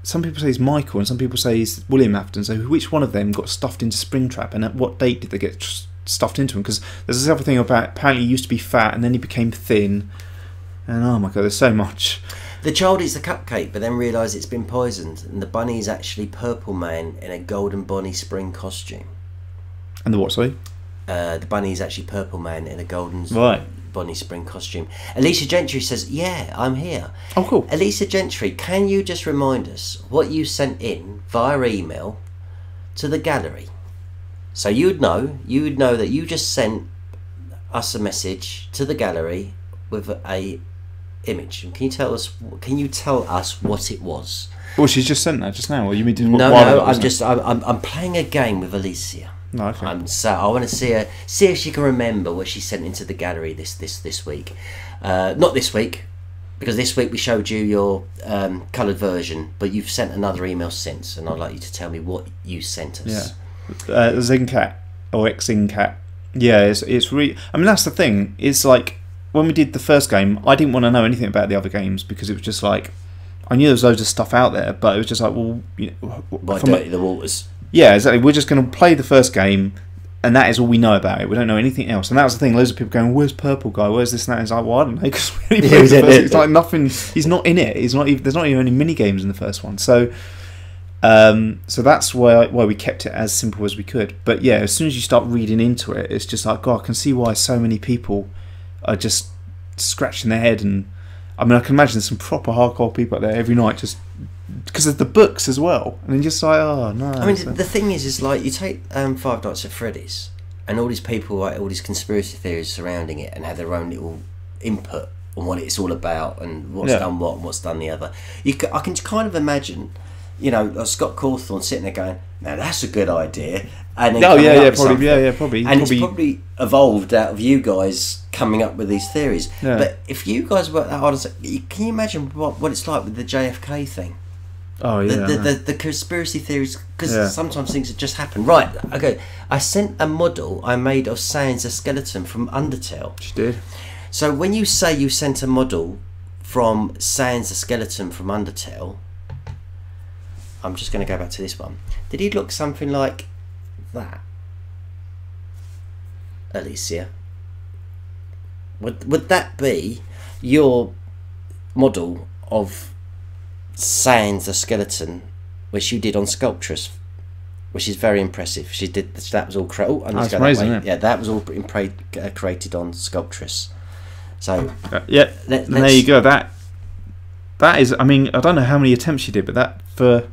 Some people say he's Michael, and some people say he's William Afton. So which one of them got stuffed into Springtrap, and at what date did they get stuffed into him? Because there's this other thing about apparently he used to be fat, and then he became thin. And oh my god, there's so much. The child eats the cupcake, but then realises it's been poisoned, and the bunny is actually Purple Man in a Golden Bonnie Spring costume. And the what? Sorry. The bunny is actually Purple Man in a Golden Bonnie Spring costume. Alicia Gentry says, "Yeah, I'm here." Oh, cool. Alicia Gentry, can you just remind us what you sent in via email to the gallery? So you would know that you just sent us a message to the gallery with a image. And can you tell us what it was? Well, she's just sent that just now. Or you mean I'm playing a game with Alicia. No, okay. So I want to see if she can remember what she sent into the gallery this week. Not this week, because this week we showed you your coloured version, but you've sent another email since, and I'd like you to tell me what you sent us. Yeah, Zincat or Xincat. Yeah, it's really. I mean, that's the thing. It's like when we did the first game, I didn't want to know anything about the other games because it was just like I knew there was loads of stuff out there, but it was just like, well, why dirty the waters? Yeah, exactly. We're just going to play the first game, and that is all we know about it. We don't know anything else. And that was the thing. Loads of people going, "Where's Purple Guy? Where's this and that?" It's like, well, I don't know, because it's like nothing. He's not in it. He's not even. There's not even any mini games in the first one. So, so that's why we kept it as simple as we could. But yeah, as soon as you start reading into it, it's just like, God, I can see why so many people are just scratching their head. And I mean, I can imagine there's some proper hardcore people out there every night just because of the books as well, and then just like, oh no. I mean, the thing is like you take Five Nights at Freddy's, and all these people write all these conspiracy theories surrounding it, and have their own little input on what it's all about, and what's done what and what's done the other. I can kind of imagine, like Scott Cawthorne sitting there going, "Now that's a good idea," and then probably, and it's probably evolved out of you guys coming up with these theories. Yeah. But if you guys work that hard, can you imagine what it's like with the JFK thing? Oh yeah, the conspiracy theories, because sometimes things just happen. Right, okay. I sent a model I made of Sans the skeleton from Undertale. She did. So when you say you sent a model from Sans the skeleton from Undertale, I'm just going to go back to this one. Did he look something like that, Alicia? Would that be your model of Sans the skeleton, which you did on Sculptress, which is very impressive? She did that. Was all that's amazing. That yeah, that was all created on Sculptress. So there you go. That is. I mean, I don't know how many attempts she did, but that for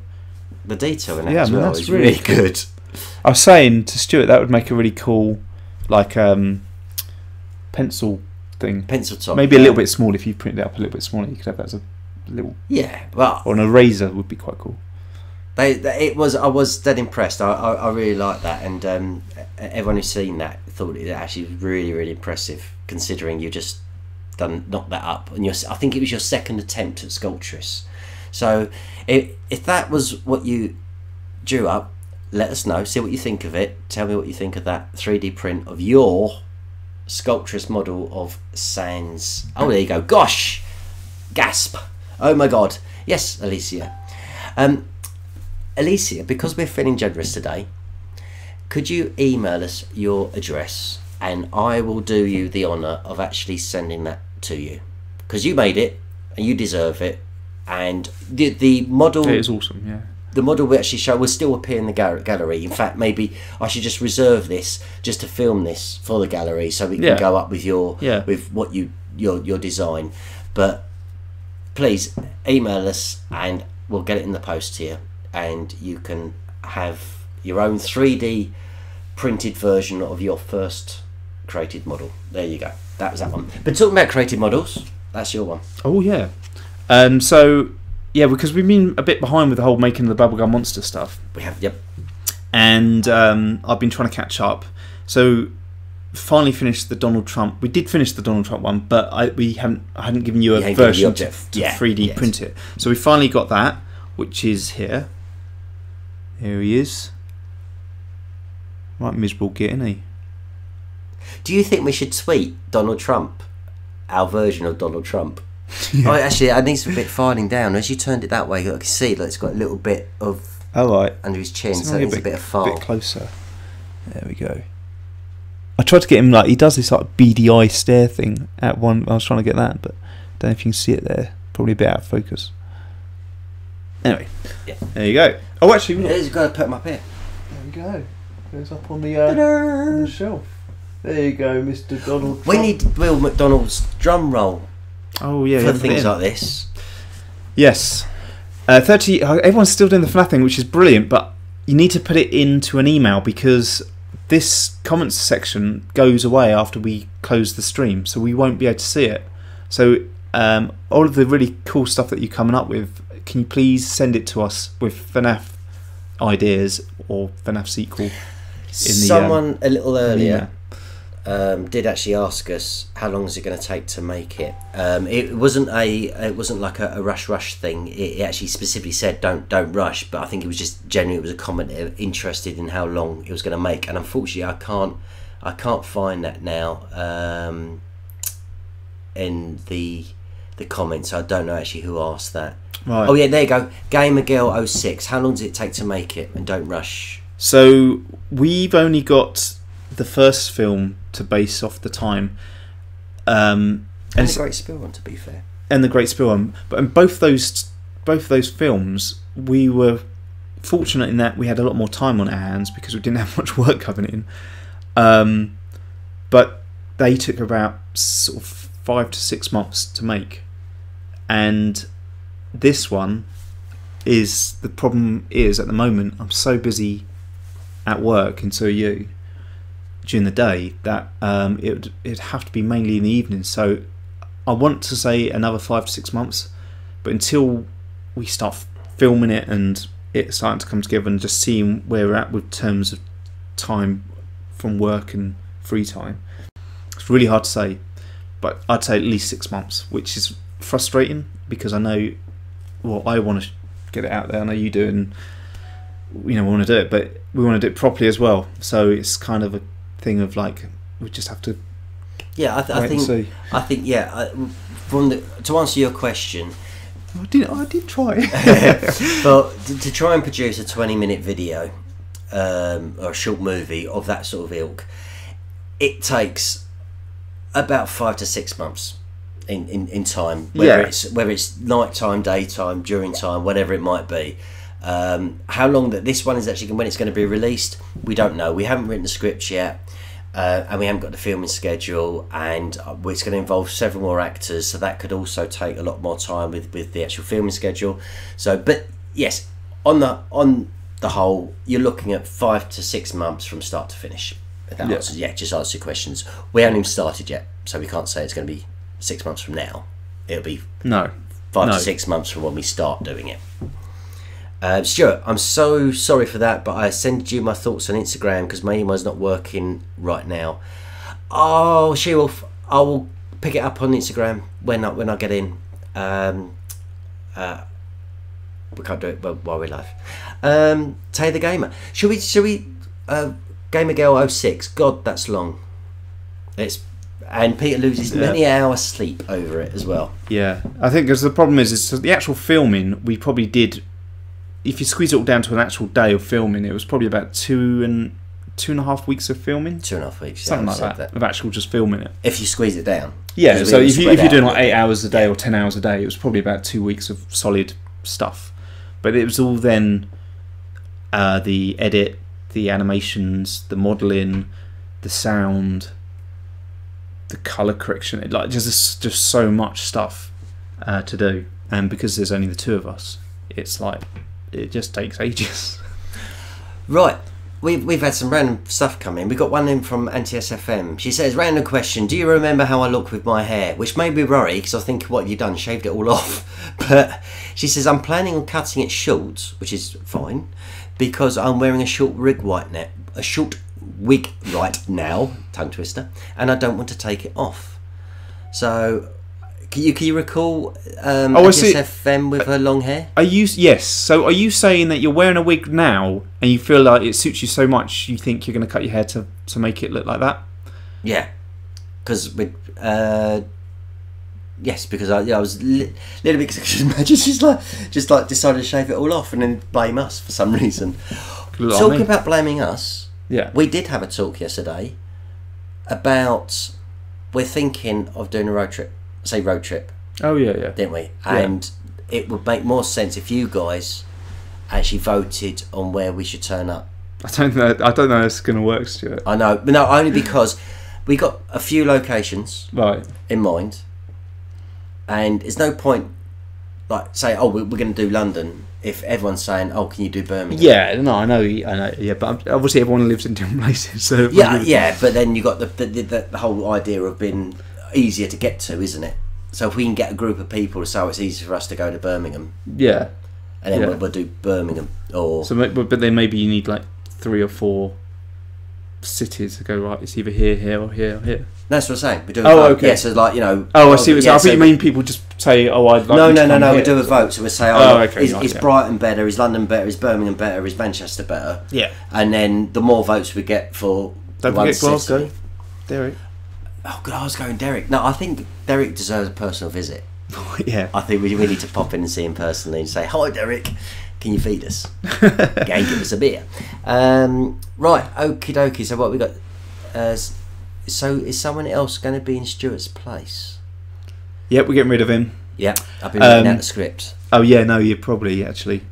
the detail in it as well is really good. I was saying to Stuart that would make a really cool, like pencil thing. Pencil top. Maybe a little bit small. If you print it up a little bit smaller, you could have that as a little. Yeah, well, or an eraser would be quite cool. It was. I was dead impressed. I really liked that, and everyone who's seen that thought it actually was really, really impressive, considering you just knocked that up, and I think it was your second attempt at Sculptress. So if that was what you drew up, let us know. See what you think of it. Tell me what you think of that 3D print of your Sculptress model of Sans. Oh, there you go. Gosh, gasp! Oh my God. Yes, Alicia. Alicia, because we're feeling generous today, could you email us your address, and I will do you the honour of actually sending that to you, because you made it and you deserve it. And the model, it is awesome. Yeah, the model we actually show will still appear in the gallery. In fact, maybe I should just reserve this just to film this for the gallery, so we can go up with with what your design. But please email us and we'll get it in the post here, and you can have your own 3D printed version of your first created model. There you go. That was that one. But talking about created models, that's your one. Oh yeah. So yeah, because we've been a bit behind with the whole making the Bubblegum Monster stuff. We have, yep. And I've been trying to catch up. So finally finished the Donald Trump. We did finish the Donald Trump one, but I hadn't given you a version to 3D print it. So we finally got that, which is here. Here he is. Right miserable git, isn't he? Do you think we should tweet Donald Trump, our version of Donald Trump? Yeah. Oh, actually, it needs a bit filing down. As you turned it that way, you can see that it's got a little bit of under his chin, so it needs a bit of file. A bit closer. There we go. I tried to get him, like, he does this like beady eye stare thing at one. I was trying to get that, but don't know if you can see it there. Probably a bit out of focus. Anyway, there you go. Oh, actually, you've got to put him up here. There we go. Goes up on the shelf. There you go, Mr. Donald Trump. We need Will McDonald's drum roll. Oh yeah, for things like this. Yes, 30. Everyone's still doing the FNAF thing, which is brilliant. But you need to put it into an email, because this comments section goes away after we close the stream, so we won't be able to see it. So all of the really cool stuff that you're coming up with, can you please send it to us with FNAF ideas or FNAF sequel? Someone a little earlier did actually ask us how long is it going to take to make it. It wasn't like a rush thing. It actually specifically said don't rush, but I think it was just genuinely, it was a comment interested in how long it was going to make, and unfortunately I can't find that now in the comments. I don't know actually who asked that. Right. Oh yeah, there you go. Gamer Girl 06. How long does it take to make it? And don't rush. So we've only got the first film to base off the time, and the Great Spill one, to be fair, and the Great Spill one. But in both those films, we were fortunate in that we had a lot more time on our hands because we didn't have much work coming in. But they took about sort of 5 to 6 months to make, and this one is the problem is at the moment I'm so busy at work, and so are you, during the day, that it'd have to be mainly in the evening. So I want to say another 5 to 6 months, but until we start filming it and it's starting to come together and just seeing where we're at with terms of time from work and free time, it's really hard to say, but I'd say at least 6 months, which is frustrating because I know, well, I want to get it out there, I know you do, and we want to do it, but we want to do it properly as well. So it's kind of a thing of like, we just have to I think to answer your question, I did try. but to try and produce a 20-minute video or a short movie of that sort of ilk, it takes about 5 to 6 months in time, whether it's night time, daytime, during time, whatever it might be. How long that this one is actually, when it's going to be released, we don't know. We haven't written the scripts yet, and we haven't got the filming schedule, and it's going to involve several more actors, so that could also take a lot more time with the actual filming schedule. So, but yes, on the whole, you're looking at 5 to 6 months from start to finish. If that answers, just answer your questions. We haven't even started yet, so we can't say it's going to be 6 months from now. It'll be 5 to 6 months from when we start doing it. Stuart, I'm so sorry for that, but I sent you my thoughts on Instagram because my email's not working right now. Oh, She-Wolf, I will pick it up on Instagram when I get in. We can't do it while we're live. Tay the Gamer. Should we Gamer Girl 06? God, that's long. And Peter loses many hours sleep over it as well. Yeah, I think because the problem is the actual filming. We probably did. If you squeeze it all down to an actual day of filming, it was probably about 2.5 weeks of filming. 2.5 weeks, something like that of actual just filming it. If you squeeze it down. Yeah, so if you're doing like 8 hours a day or 10 hours a day, it was probably about 2 weeks of solid stuff. But it was all then the edit, the animations, the modelling, the sound, the colour correction. Like just so much stuff to do, and because there's only the two of us, it's like it just takes ages. Right. We've had some random stuff come in. We got one in from Anti-SFM. She says, random question, do you remember how I look with my hair? Which made me worry because I think what you've done, shaved it all off. But she says, I'm planning on cutting it short, which is fine, because I'm wearing a short wig right now, tongue twister, and I don't want to take it off. So can you recall SFM with her long hair? Yes. So are you saying that you're wearing a wig now and you feel like it suits you so much you think you're going to cut your hair to make it look like that? Yeah, because yes, because I was little bit, because imagine she's just decided to shave it all off and then blame us for some reason. Talking about blaming us, yeah, we did have a talk yesterday about we're thinking of doing a road trip. Road trip. Oh yeah, didn't we? And it would make more sense if you guys actually voted on where we should turn up. I don't know how it's going to work, Stuart. I know, but no, only because we got a few locations in mind, and there's no point say, oh, we're going to do London if everyone's saying, oh, can you do Birmingham? Yeah, no, I know, yeah, but obviously everyone lives in different places, so yeah, but then you got the whole idea of being easier to get to, isn't it? So if we can get a group of people to say, oh, it's easy for us to go to Birmingham, yeah, and then we'll do Birmingham, or but then maybe you need like 3 or 4 cities to go, right, it's either here or here or here. That's what I'm saying. We do a vote. Okay. Yeah, so I see. I think you mean people just say, oh, I'd like no. We do a vote, so we say, okay, is Brighton better? Is London better? Is Birmingham better? Is Manchester better? Yeah. And then the more votes we get for don't forget Glasgow, Derek. Oh, Glasgow and Derek. No, I think Derek deserves a personal visit. Yeah. I think we need to pop in and see him personally and say, hi, Derek. Can you feed us? Go give us a beer. Right, okie dokie. So what we got? So is someone else going to be in Stuart's place? Yep, we're getting rid of him. Yeah, I've been reading out the script. Oh yeah, no, you're probably actually.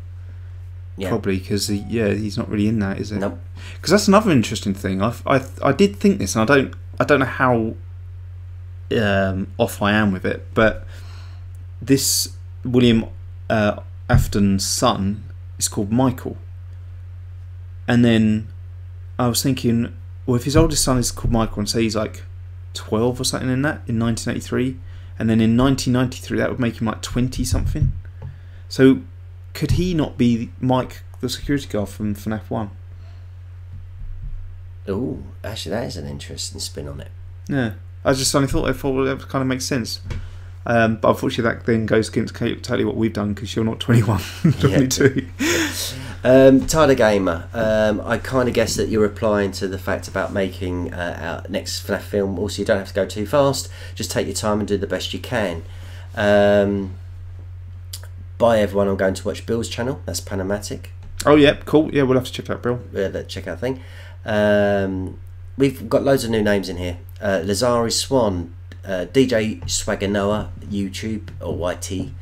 Yeah. Probably because he's not really in that, is it? Nope. Because that's another interesting thing. I did think this, and I don't know how off I am with it, but this William Afton's son is called Michael, and then I was thinking, well, if his oldest son is called Michael and say he's like 12 or something in 1983, and then in 1993 that would make him like 20 something. So could he not be Mike, the security guard from FNAF 1? Oh, actually, that is an interesting spin on it. Yeah, I thought well, that kind of makes sense. But unfortunately, that then goes against totally what we've done because you're not 21, 22. Tyler Gamer, I kind of guess that you're replying to the fact about making our next FNAF film. Also, you don't have to go too fast. Just take your time and do the best you can. Bye, everyone. I'm going to watch Bill's channel. That's Panamatic. Oh, yeah, cool. Yeah, we'll have to check out Bill. Check out thing. We've got loads of new names in here. Lazari Swan, DJ Swagger Noah, YouTube or YT.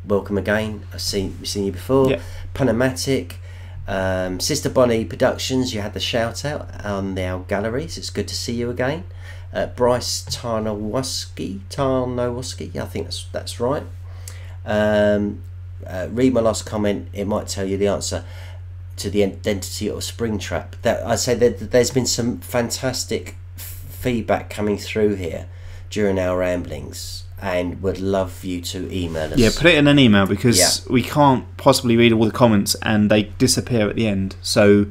Welcome again. We've seen you before. Yeah. Panamatic, Sister Bonnie Productions. You had the shout out on our galleries. It's good to see you again. Bryce Tarnowski. I think that's right. Read my last comment. It might tell you the answer to the identity of Springtrap. That I say that there's been some fantastic feedback coming through here during our ramblings, and would love you to email us. Yeah, put it in an email, because we can't possibly read all the comments and they disappear at the end. So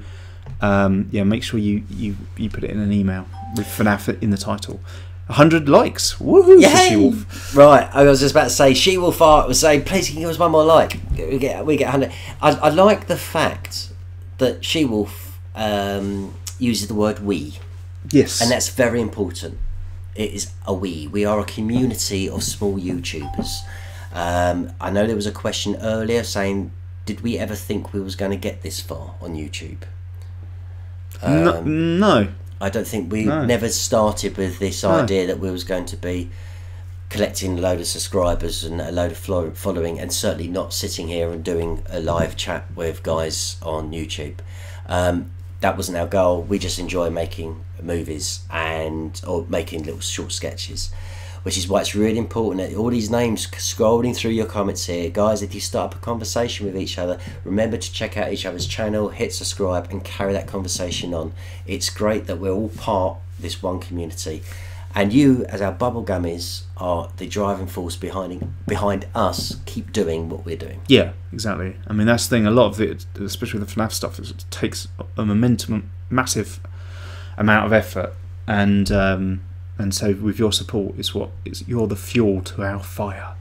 make sure you put it in an email with FNAF in the title. 100 likes. Woohoo! For She-Wolf. Right, I was just about to say, She-Wolf Art was saying, please can you give us one more like. We get 100. I like the fact that She-Wolf uses the word we. Yes. And that's very important. It is a we. We are a community of small YouTubers. I know there was a question earlier saying, did we ever think we was going to get this far on YouTube? No. I don't think we never started with this idea that we was going to be collecting a load of subscribers and a load of following, and certainly not sitting here and doing a live chat with guys on YouTube. That wasn't our goal. We just enjoy making movies or making little short sketches, which is why it's really important that all these names scrolling through your comments here, guys, if you start up a conversation with each other, remember to check out each other's channel, hit subscribe and carry that conversation on. It's great that we're all part of this one community, and you as our bubble gummies are the driving force behind us keep doing what we're doing. Yeah, exactly. I mean, that's the thing, a lot of it, especially with the FNAF stuff, it takes a massive amount of effort, and so with your support, you're the fuel to our fire.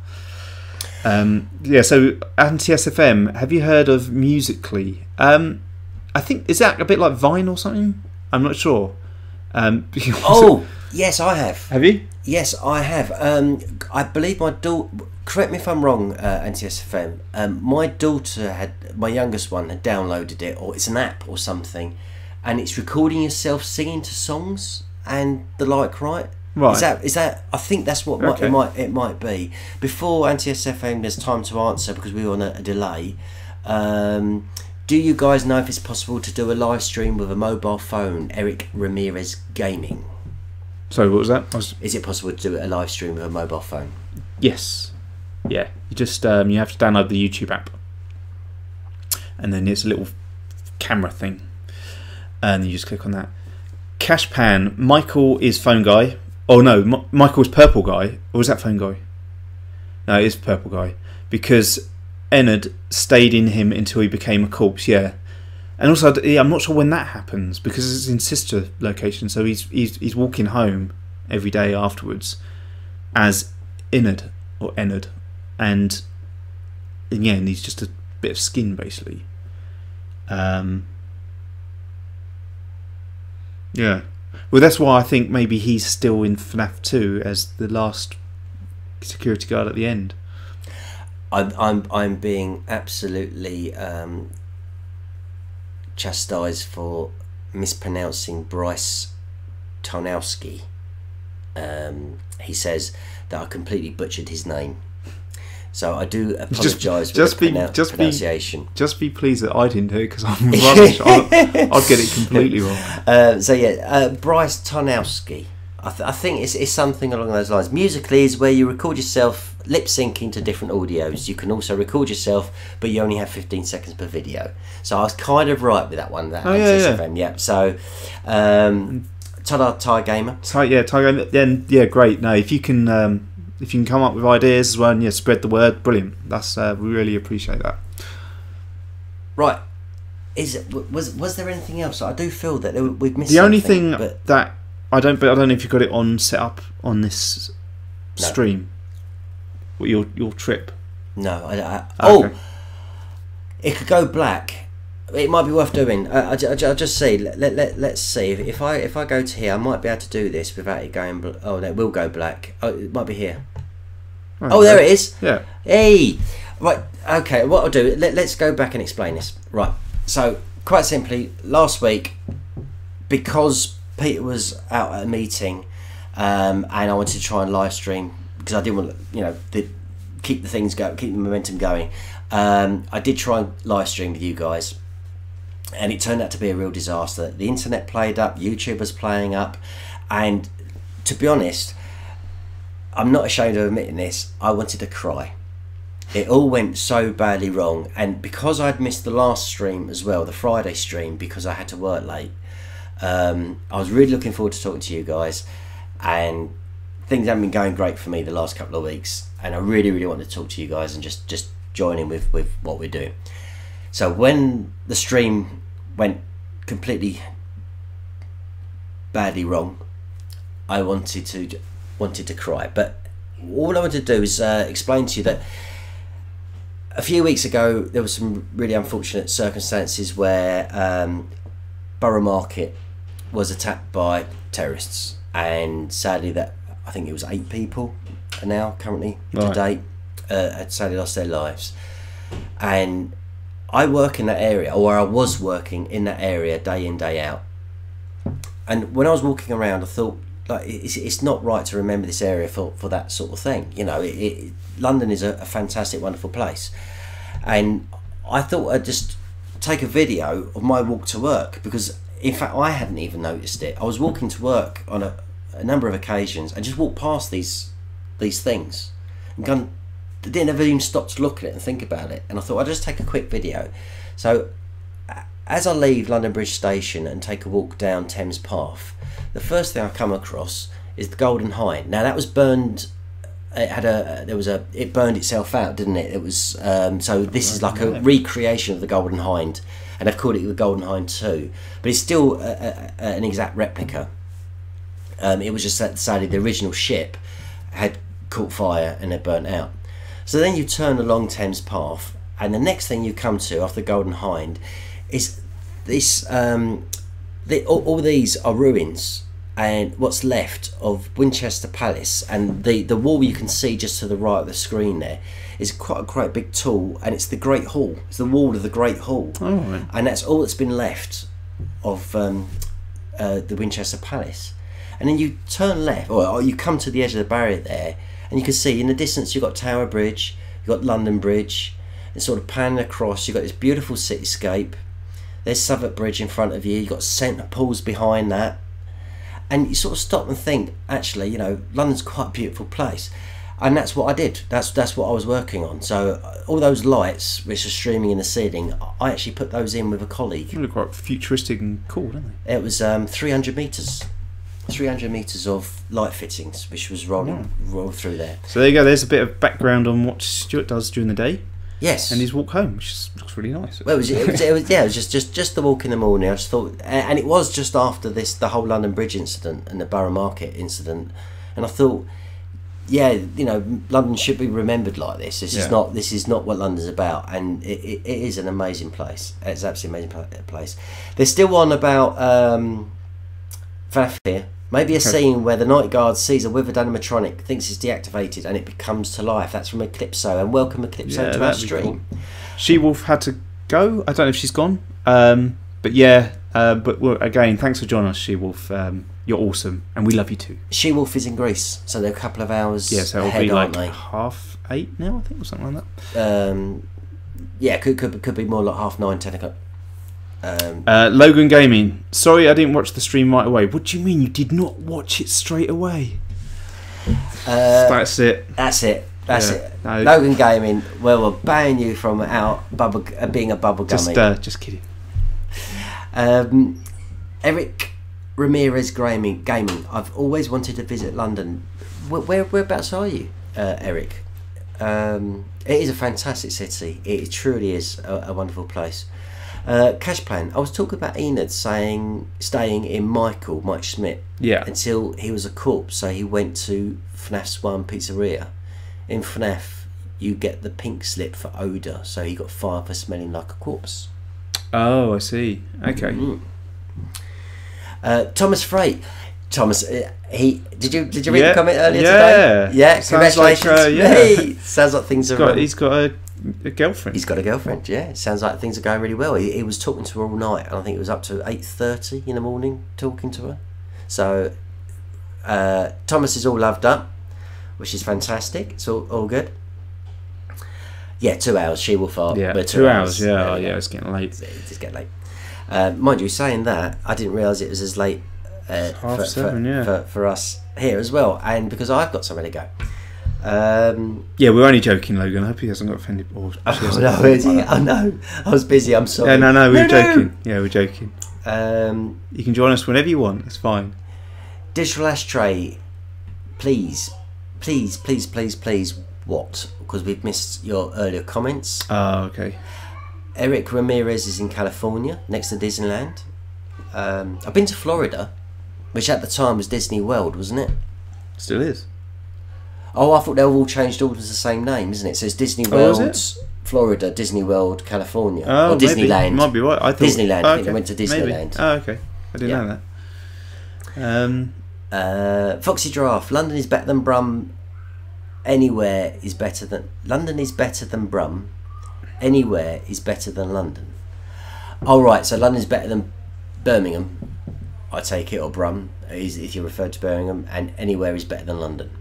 So anti-SFM, have you heard of Musical.ly? I think, is that a bit like Vine or something? I'm not sure. Yes, I have. Have you? Yes, I have. I believe my daughter, correct me if I'm wrong, anti-SFM, my youngest one had downloaded it, or it's an app or something, and it's recording yourself singing to songs and the like, right? Right. Is that? I think that's what it might be. Before anti-SFM, there's time to answer because we were on a delay. Do you guys know if it's possible to do a live stream with a mobile phone? Eric Ramirez Gaming. Sorry, what was that? Is it possible to do a live stream with a mobile phone? Yes. Yeah. You just you have to download the YouTube app, and then it's a little camera thing, and you just click on that. Cashpan, Michael is phone guy. Oh no, Michael is purple guy. Or was that phone guy? No, it is purple guy, because Ennard stayed in him until he became a corpse. Yeah. And also, I'm not sure when that happens, because it's in sister location, so he's walking home every day afterwards as Ennard, and he's just a bit of skin basically. Yeah, well, that's why I think maybe he's still in FNAF 2 as the last security guard at the end. I'm being absolutely chastised for mispronouncing Bryce Tonowski. He says that I completely butchered his name, so I do apologise for the pronunciation. Just be pleased that I didn't do it, because I'm rubbish. I'd get it completely wrong. Bryce Tonowski. I think it's something along those lines. Musical.ly is where you record yourself lip syncing to different audios. You can also record yourself, but you only have 15 seconds per video. So I was kind of right with that one. Yeah. So, Ty Gamer. Ty Gamer. Then great. No, if you can come up with ideas as well, and spread the word, brilliant. That's we really appreciate that. Right. Was there anything else? I do feel that we've missed. The only thing that I don't know if you got it on set up on this stream. Your trip. No, Okay. It could go black. It might be worth doing. I'll just see. Let's see. If I go to here, I might be able to do this without it going. Oh, no, it will go black. Oh, it might be here. Right, oh, there it is. Yeah. Hey. Right. Okay. What I'll do. Let's go back and explain this. Right. So quite simply, last week, because Peter was out at a meeting, and I wanted to try and live stream because I didn't want keep the momentum going. I did try and live stream with you guys, and it turned out to be a real disaster. The internet played up, YouTube was playing up, and to be honest, I'm not ashamed of admitting this, I wanted to cry. It all went so badly wrong, and because I'd missed the last stream as well, the Friday stream, because I had to work late, I was really looking forward to talking to you guys, and things haven't been going great for me the last couple of weeks, and I really want to talk to you guys and just join in with what we're doing. So when the stream went completely badly wrong, I wanted to cry. But all I wanted to do is explain to you that a few weeks ago there was some really unfortunate circumstances where Borough Market was attacked by terrorists, and sadly I think it was 8 people now currently to date had sadly lost their lives. And I work in that area, or I was working in that area day in, day out. And when I was walking around, I thought, like, it's not right to remember this area for that sort of thing. You know, London is a fantastic, wonderful place. And I thought I'd just take a video of my walk to work, because in fact I hadn't even noticed it. I was walking to work on a number of occasions and just walked past these things and gone, didn't ever even stop to look at it and think about it. And I thought I'd just take a quick video. So as I leave London Bridge Station and take a walk down Thames Path, the first thing I come across is the Golden Hind. Now that was burned. It burned itself out, didn't it? It was so this is like a recreation of the Golden Hind, and I've called it the Golden Hind 2, but it's still an exact replica. It was just that sadly the original ship had caught fire and had burnt out. So then you turn along Thames Path, and the next thing you come to after the Golden Hind is this. All these are ruins, and what's left of Winchester Palace, and the wall you can see just to the right of the screen there is quite a big tool, and it's the Great Hall. It's the wall of the Great Hall, and that's all that's been left of the Winchester Palace. And then you turn left, or you come to the edge of the barrier there, and you can see in the distance you've got Tower Bridge, you've got London Bridge, and sort of panning across you've got this beautiful cityscape. There's Southwark Bridge in front of you, you've got St Paul's behind that, and you sort of stop and think, actually, you know, London's quite a beautiful place. And that's what I did. That's what I was working on. So all those lights which are streaming in the ceiling, I actually put those in with a colleague. They look quite futuristic and cool, don't they? It was 300 metres. 300 metres of light fittings, which was rolled through there. So there you go. There's a bit of background on what Stuart does during the day. Yes. And his walk home, which looks really nice. Well, it was just the walk in the morning. I just thought, and it was just after the whole London Bridge incident and the Borough Market incident, and I thought, yeah, you know, London should be remembered like this. This is not what London's about, and it is an amazing place. It's an absolutely amazing place. They're still on about FNAF here. Maybe a scene where the night guard sees a withered animatronic, thinks it's deactivated, and it becomes to life. That's from Eclipso, and welcome Eclipso to our stream. Cool. She-Wolf had to go. I don't know if she's gone. But yeah, again, thanks for joining us, She-Wolf. You're awesome, and we love you too. She-Wolf is in Greece, so they're a couple of hours so ahead, it'll be like aren't they? 8:30 now, I think, or something like that. Yeah, could be more like 9:30, 10 o'clock. Logan Gaming, sorry I didn't watch the stream right away. What do you mean you did not watch it straight away? That's it. No. Logan Gaming, well, we'll ban you from being a bubble gummy. Just kidding. Eric Ramirez Gaming, I've always wanted to visit London. Whereabouts are you, Eric? It is a fantastic city. It truly is a wonderful place. Cash Plan, I was talking about Enid staying in Mike Schmidt, until he was a corpse, so he went to FNAF's One Pizzeria. In FNAF you get the pink slip for odour, so he got fired for smelling like a corpse. Oh, I see. Okay. Thomas Freight, did you read the comment earlier today? Yeah, congratulations. Hey, sounds like things are. He's got a girlfriend. He's got a girlfriend. Yeah, sounds like things are going really well. He was talking to her all night, and I think it was up to 8:30 in the morning talking to her. So Thomas is all loved up, which is fantastic. It's all good. Yeah, 2 hours. She will fart. Yeah, but 2 hours. Yeah, it's getting late. It's getting late. Mind you, saying that, I didn't realise it was as late for us here as well, and because I've got somewhere to go. Yeah, we're only joking, Logan. I hope he hasn't got offended. No, I was busy. I'm sorry. Yeah, no, we're joking. Yeah, we're joking. You can join us whenever you want. It's fine. Digital Ashtray, please, what? Because we've missed your earlier comments. Oh, okay. Eric Ramirez is in California, next to Disneyland. I've been to Florida, which at the time was Disney World, wasn't it? Still is. Oh, I thought they were all changed all to the same name, isn't it? So it's Disney World, Florida, Disney World, California, or Disneyland. Might be right. I thought Disneyland. I think they went to Disneyland. Maybe. Oh, okay. I didn't know that. Foxy Giraffe. London is better than Brum. Anywhere is better than London. Is better than Brum. Anywhere is better than London. Oh, right. So London is better than Birmingham, I take it, or Brum, if you refer to Birmingham, and anywhere is better than London.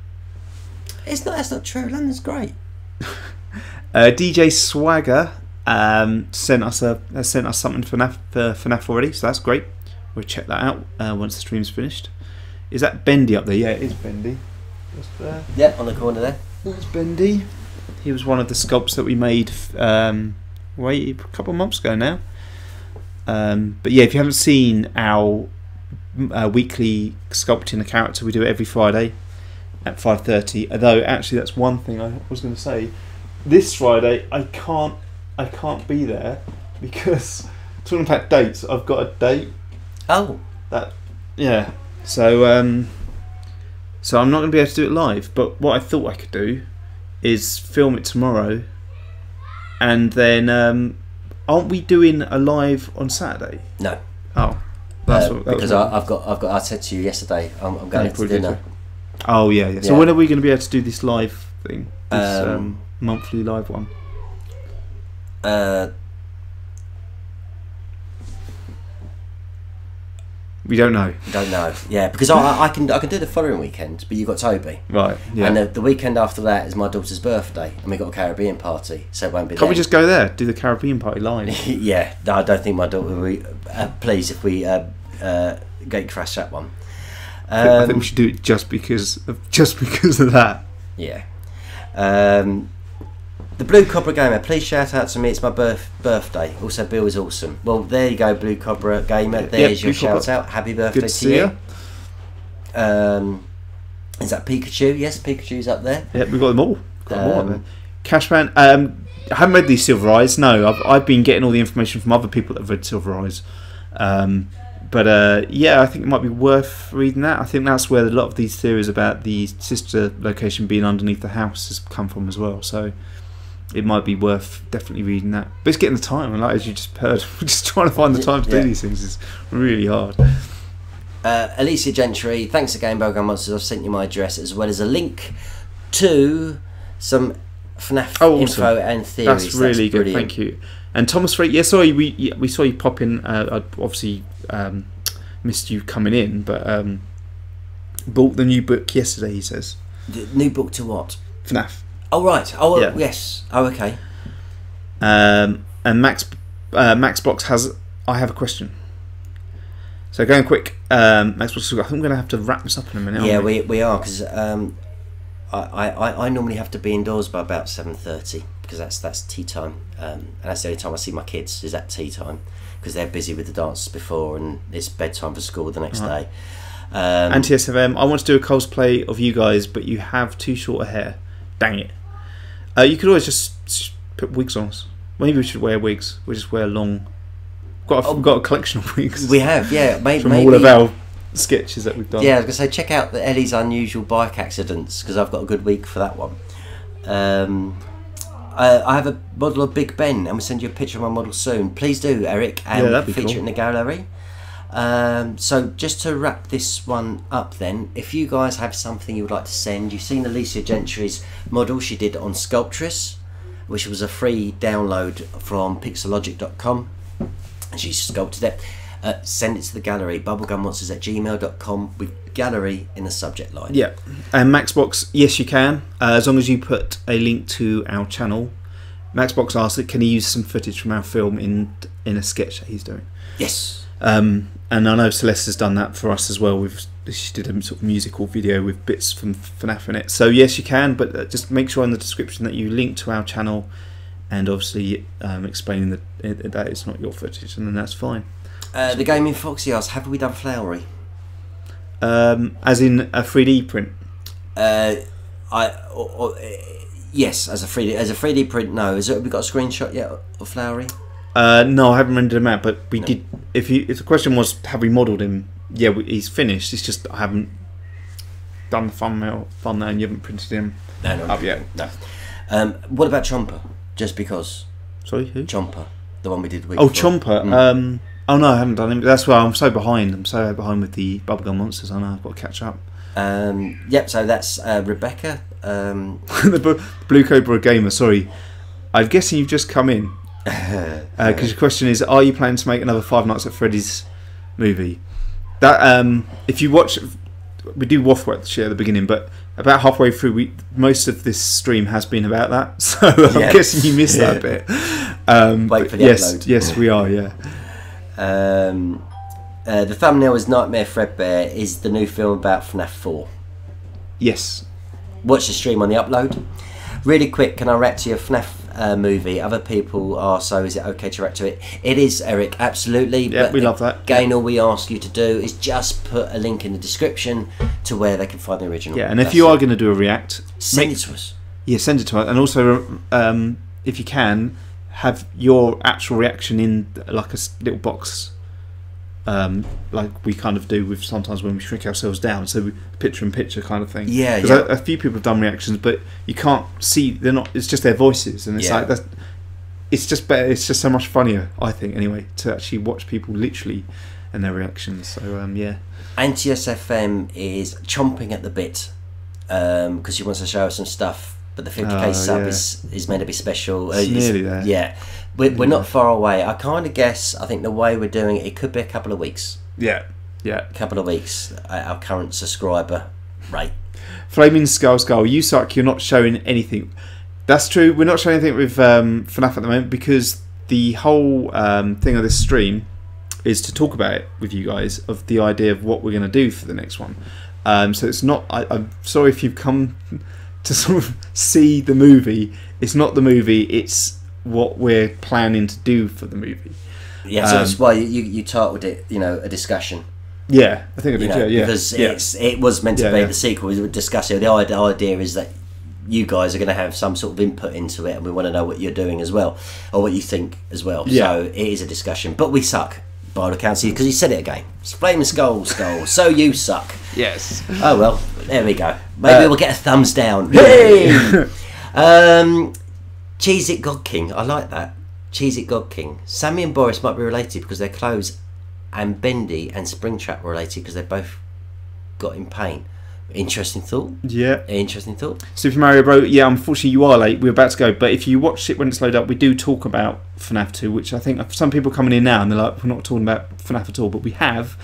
It's not. That's not true. London's great. DJ Swagger sent us something for FNAF already, so that's great. We'll check that out once the stream's finished. Is that Bendy up there? Yeah, it is Bendy. Just there. Yep, on the corner there. That's Bendy. He was one of the sculpts that we made a couple of months ago now. But yeah, if you haven't seen our weekly sculpting a character, we do it every Friday at 5:30. Although actually, that's one thing I was going to say. This Friday, I can't be there because talking about dates, I've got a date. Oh, yeah. So I'm not going to be able to do it live. But what I thought I could do is film it tomorrow, and then aren't we doing a live on Saturday? No. Oh, because I said to you yesterday, I'm going to dinner. Oh yeah. So when are we going to be able to do this live thing? This monthly live one. We don't know. Yeah, because I can do the following weekend, but you've got Toby. Right. Yeah. And the weekend after that is my daughter's birthday, and we've got a Caribbean party, so it won't be. Can't we just go there, do the Caribbean party live? Yeah. No, I don't think my daughter will be pleased if we gate crash that one. I think we should do it just because of that. Yeah. The Blue Cobra Gamer, please shout out to me. It's my birthday. Also, Bill is awesome. Well, there you go, Blue Cobra Gamer. There's your shout out. Happy birthday to you. Is that Pikachu? Yes, Pikachu's up there. Yeah, we've got them all. Up there. Cashman, I haven't read these Silver Eyes. No, I've been getting all the information from other people that have read Silver Eyes. But yeah, I think it might be worth reading that. I think that's where a lot of these theories about the sister location being underneath the house has come from as well. So it might be worth definitely reading that. But it's getting the time, and like as you just heard, we're just trying to find the time to do these things. It's really hard. Alicia Gentry, thanks again, Bubblegummonsters. I've sent you my address as well as a link to some FNAF info and theories. That's really good. Brilliant. Thank you. And Thomas Freight, yeah, sorry, we saw you pop in. I obviously missed you coming in, but bought the new book yesterday. He says. The new book to what? FNAF. Oh right. Oh yeah. Yes. Oh okay. And Maxbox has. I have a question. So going quick, Maxbox. I think we're going to have to wrap this up in a minute. Yeah, we are, because I normally have to be indoors by about 7:30 because that's tea time, and that's the only time I see my kids is at tea time because they're busy with the dances before and it's bedtime for school the next day. Anti-SFM, I want to do a cosplay of you guys, but you have too short a hair. Dang it. You could always just put wigs on us. Maybe we should wear wigs. We just wear long. We've got a collection of wigs. We have, yeah. Maybe all of our sketches that we've done. Yeah, I was going to say, check out Ellie's Unusual Bike Accidents, because I've got a good week for that one. I have a model of Big Ben, and we'll send you a picture of my model soon. Please do, Eric, and feature it in the gallery. So just to wrap this one up then, if you guys have something you would like to send, you've seen Alicia Gentry's model she did on Sculptress, which was a free download from pixelogic.com, and she sculpted it. Send it to the gallery, bubblegummonsters@gmail.com, with gallery in the subject line. Yeah, and Maxbox, yes you can, as long as you put a link to our channel. Maxbox asked, can he use some footage from our film in a sketch that he's doing? Yes. And I know Celeste has done that for us as well. She did a sort of musical video with bits from FNAF in it. So yes, you can, but just make sure in the description that you link to our channel, and obviously explaining that it's not your footage, and then that's fine. The Gaming Foxy asks, have we done Flowery? As in a 3D print? Yes, as a 3D print. No, have we got a screenshot yet of Flowery? No, I haven't rendered him out, but we did. If the question was, have we modelled him? Yeah, he's finished. It's just I haven't done the thumbnail, and you haven't printed him up yet. No. What about Chomper? Just because. Sorry, who? Chomper, the one we did. Chomper. Oh no, I haven't done him. That's why I'm so behind. I'm so behind with the Bubblegummonsters. I know I've got to catch up. Yep. So that's Rebecca. The Blue Cobra Gamer. Sorry, I'm guessing you've just come in because your question is: are you planning to make another Five Nights at Freddy's movie? That if you watch, we do waffle at the beginning, but about halfway through, most of this stream has been about that. So I'm guessing you missed that bit. Wait for the upload. Yes, we are. Yeah. The thumbnail is Nightmare Fredbear is the new film about FNAF 4. Yes. Watch the stream on the upload. Really quick, can I react to your FNAF movie? Other people are, so is it okay to react to it? It is, Eric, absolutely. Yeah, but we love that. Again, all we ask you to do is just put a link in the description to where they can find the original. Yeah, and if you are going to do a react, send it to us. Yeah, send it to us. And also, if you can, have your actual reaction in like a little box, like we kind of do with sometimes when we shrink ourselves down, so picture in picture kind of thing. Yeah, because a few people have done reactions, but you can't see. They're not. It's just their voices, and it's like it's just better. It's just so much funnier, I think, anyway, to actually watch people literally and their reactions. So yeah. Antius FM is chomping at the bit because she wants to show us some stuff. But the 50k sub is meant to be special. It's nearly there. Yeah. We're not far away. I kind of guess, I think the way we're doing it, it could be a couple of weeks. Yeah. A couple of weeks at our current subscriber rate. Flaming Skull, you suck, you're not showing anything. That's true, we're not showing anything with FNAF at the moment because the whole thing of this stream is to talk about it with you guys, of the idea of what we're going to do for the next one. So it's not, I'm sorry if you've come to sort of see the movie. It's not the movie, it's what we're planning to do for the movie. Yeah, so that's why you titled it, a discussion. Yeah, I think I did, yeah. Because it was meant to be the sequel. We were discussing. The idea is that you guys are going to have some sort of input into it, and we want to know what you're doing as well, or what you think as well. Yeah. So it is a discussion, but we suck. By all accounts, because you said it again. It's Flaming Skull. So you suck. Yes. Oh well, there we go. Maybe we'll get a thumbs down. Hey! Cheese It God King. I like that. Cheese It God King. Sammy and Boris might be related because they're close, and Bendy and Springtrap were related because they both got in pain. Interesting thought. Yeah. Interesting thought. Super Mario Bro. Yeah, unfortunately you are late. We're about to go, but if you watch it when it's loaded up, we do talk about FNAF 2, which I think some people coming in now and they're like, we're not talking about FNAF at all, but we have.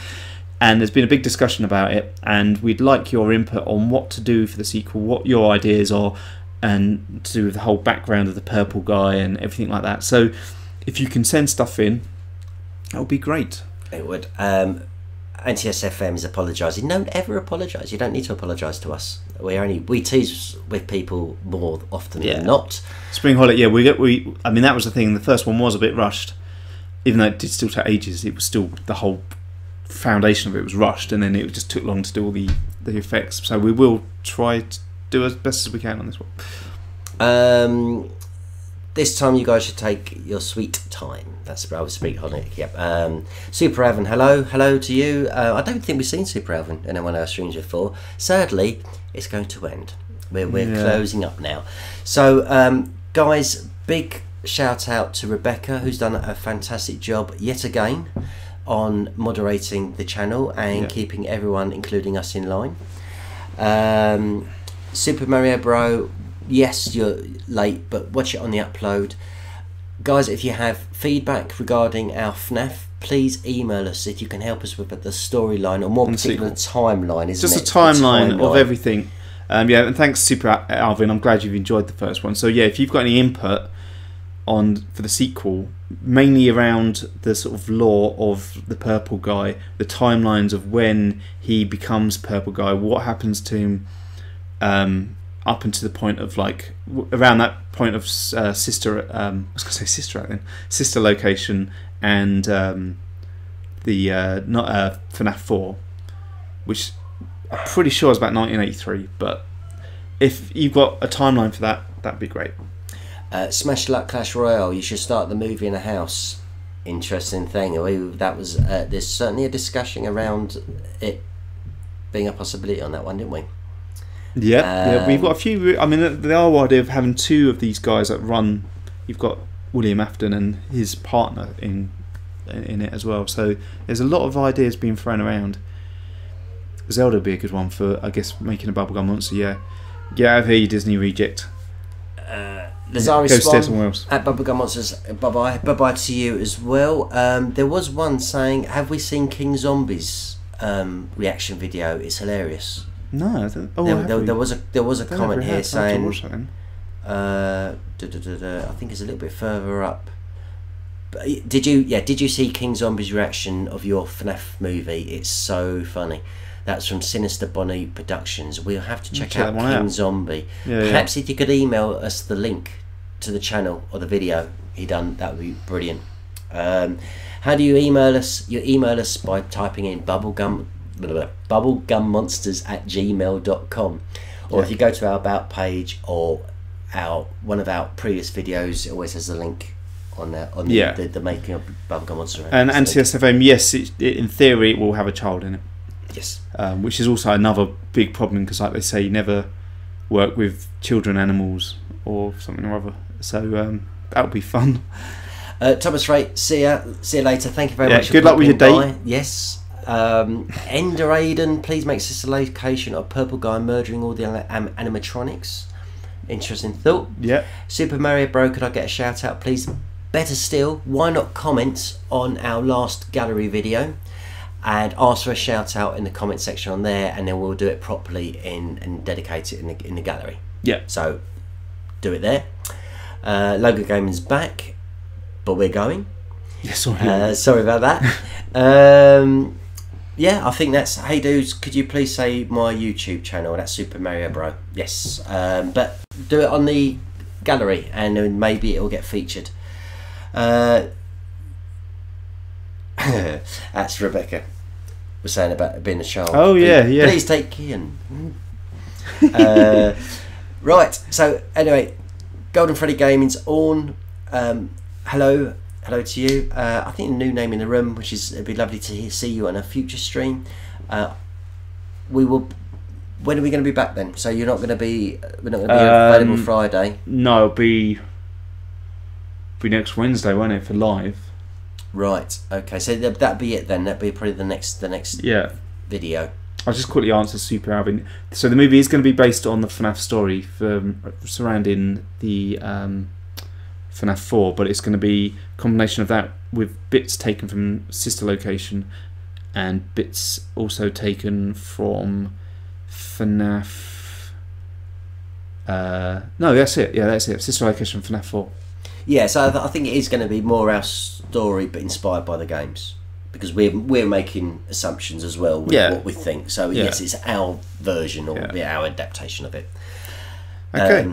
And there's been a big discussion about it, and we'd like your input on what to do for the sequel, what your ideas are, and to do with the whole background of the purple guy and everything like that. So if you can send stuff in, that would be great. It would. NTSFM is apologising. Don't ever apologise. You don't need to apologise to us. We tease with people more often than not. Spring Holiday, yeah. I mean, that was the thing. The first one was a bit rushed, even though it did still take ages. It was still, the whole foundation of it was rushed, and then it just took long to do all the effects. So we will try to do as best as we can on this one. This time you guys should take your sweet time. That's I was speaking on it. Yep. Super Alvin, hello to you. I don't think we've seen Super Alvin in one of our streams before. Sadly, it's going to end. We're closing up now. So, guys, big shout out to Rebecca, who's done a fantastic job yet again on moderating the channel and keeping everyone, including us, in line. Super Mario Bro. Yes, you're late, but watch it on the upload. Guys, if you have feedback regarding our FNAF, please email us if you can help us with the storyline, or more particularly the timeline. Just a timeline of everything. And thanks, Super Alvin. I'm glad you've enjoyed the first one. So yeah, if you've got any input for the sequel, mainly around the sort of lore of the purple guy, the timelines of when he becomes purple guy, what happens to him, up until the point of around that point of sister location, and the not FNAF 4, which I'm pretty sure is about 1983, but if you've got a timeline for that, that'd be great. Smash Luck Clash Royale. You should start the movie in a house. Interesting thing. That was there's certainly a discussion around it being a possibility on that one, didn't we? Yeah, we've got a few. I mean, the whole idea of having two of these guys that run. You've got William Afton and his partner in it as well. So there's a lot of ideas being thrown around. Zelda would be a good one for, I guess, making a Bubblegum Monster. Yeah, get out of here, you Disney reject. Lazari Go stay Swan somewhere else. at Bubblegum Monsters. Bye bye to you as well. There was one saying, "Have we seen King Zombie's reaction video? It's hilarious." No, there was a comment here saying, that. I think it's a little bit further up. But did you see King Zombie's reaction of your FNAF movie? It's so funny. That's from Sinister Bonnie Productions. We'll have to check out King Zombie. Perhaps if you could email us the link to the channel or the video he done, that would be brilliant. How do you email us? You email us by typing in bubblegummonsters@gmail.com, or if you go to our About page or one of our previous videos, it always has the link on there on the making of Bubblegum Monster. And anti-SFM, yes, in theory it will have a child in it. Yes, which is also another big problem because, like they say, you never work with children animals or something or other. So that'll be fun. Thomas Ray, see you later. Thank you very much. Good luck with your date. Yes. Ender Aiden, please make this a location of Purple Guy murdering all the animatronics. Interesting thought. Yeah. Super Mario Bro, could I get a shout out, please? Better still, why not comment on our last gallery video and ask for a shout out in the comment section on there, and then we'll do it properly and dedicate it in the gallery. Yeah. So do it there. Logo Gaming's back, but we're going. Yeah, sorry. Sorry about that. Yeah, I think that's. Hey dudes, could you please say my YouTube channel? That's Super Mario Bro. Yes, but do it on the gallery, and then maybe it will get featured. That's Rebecca was saying about being a child. Oh yeah. Please take Kian. Right. So anyway, Golden Freddy Gaming's on. Hello to you. I think a new name in the room, which is, it'd be lovely to see you on a future stream. We will. When are we going to be back then? So we're not going to be available Friday. No, it'll be next Wednesday, won't it, for live? Right. Okay. So that'd be it then. That'd be probably the next video. I'll just quickly answer Super Alvin. So the movie is going to be based on the FNAF story surrounding the FNAF 4, but it's going to be a combination of that with bits taken from Sister Location and bits also taken from FNAF. No, that's it. Yeah, that's it. Sister Location, FNAF 4. Yeah, so I think it is going to be more our story, but inspired by the games, because we're making assumptions as well with what we think. So yes, it's our version or our adaptation of it. Okay,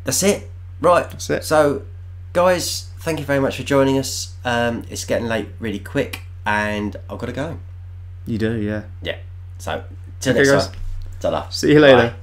that's it. Right. That's it. So, guys, thank you very much for joining us. It's getting late really quick, and I've got to go. You do, yeah. Yeah. So, till next time. Ta-da. See you later. Bye.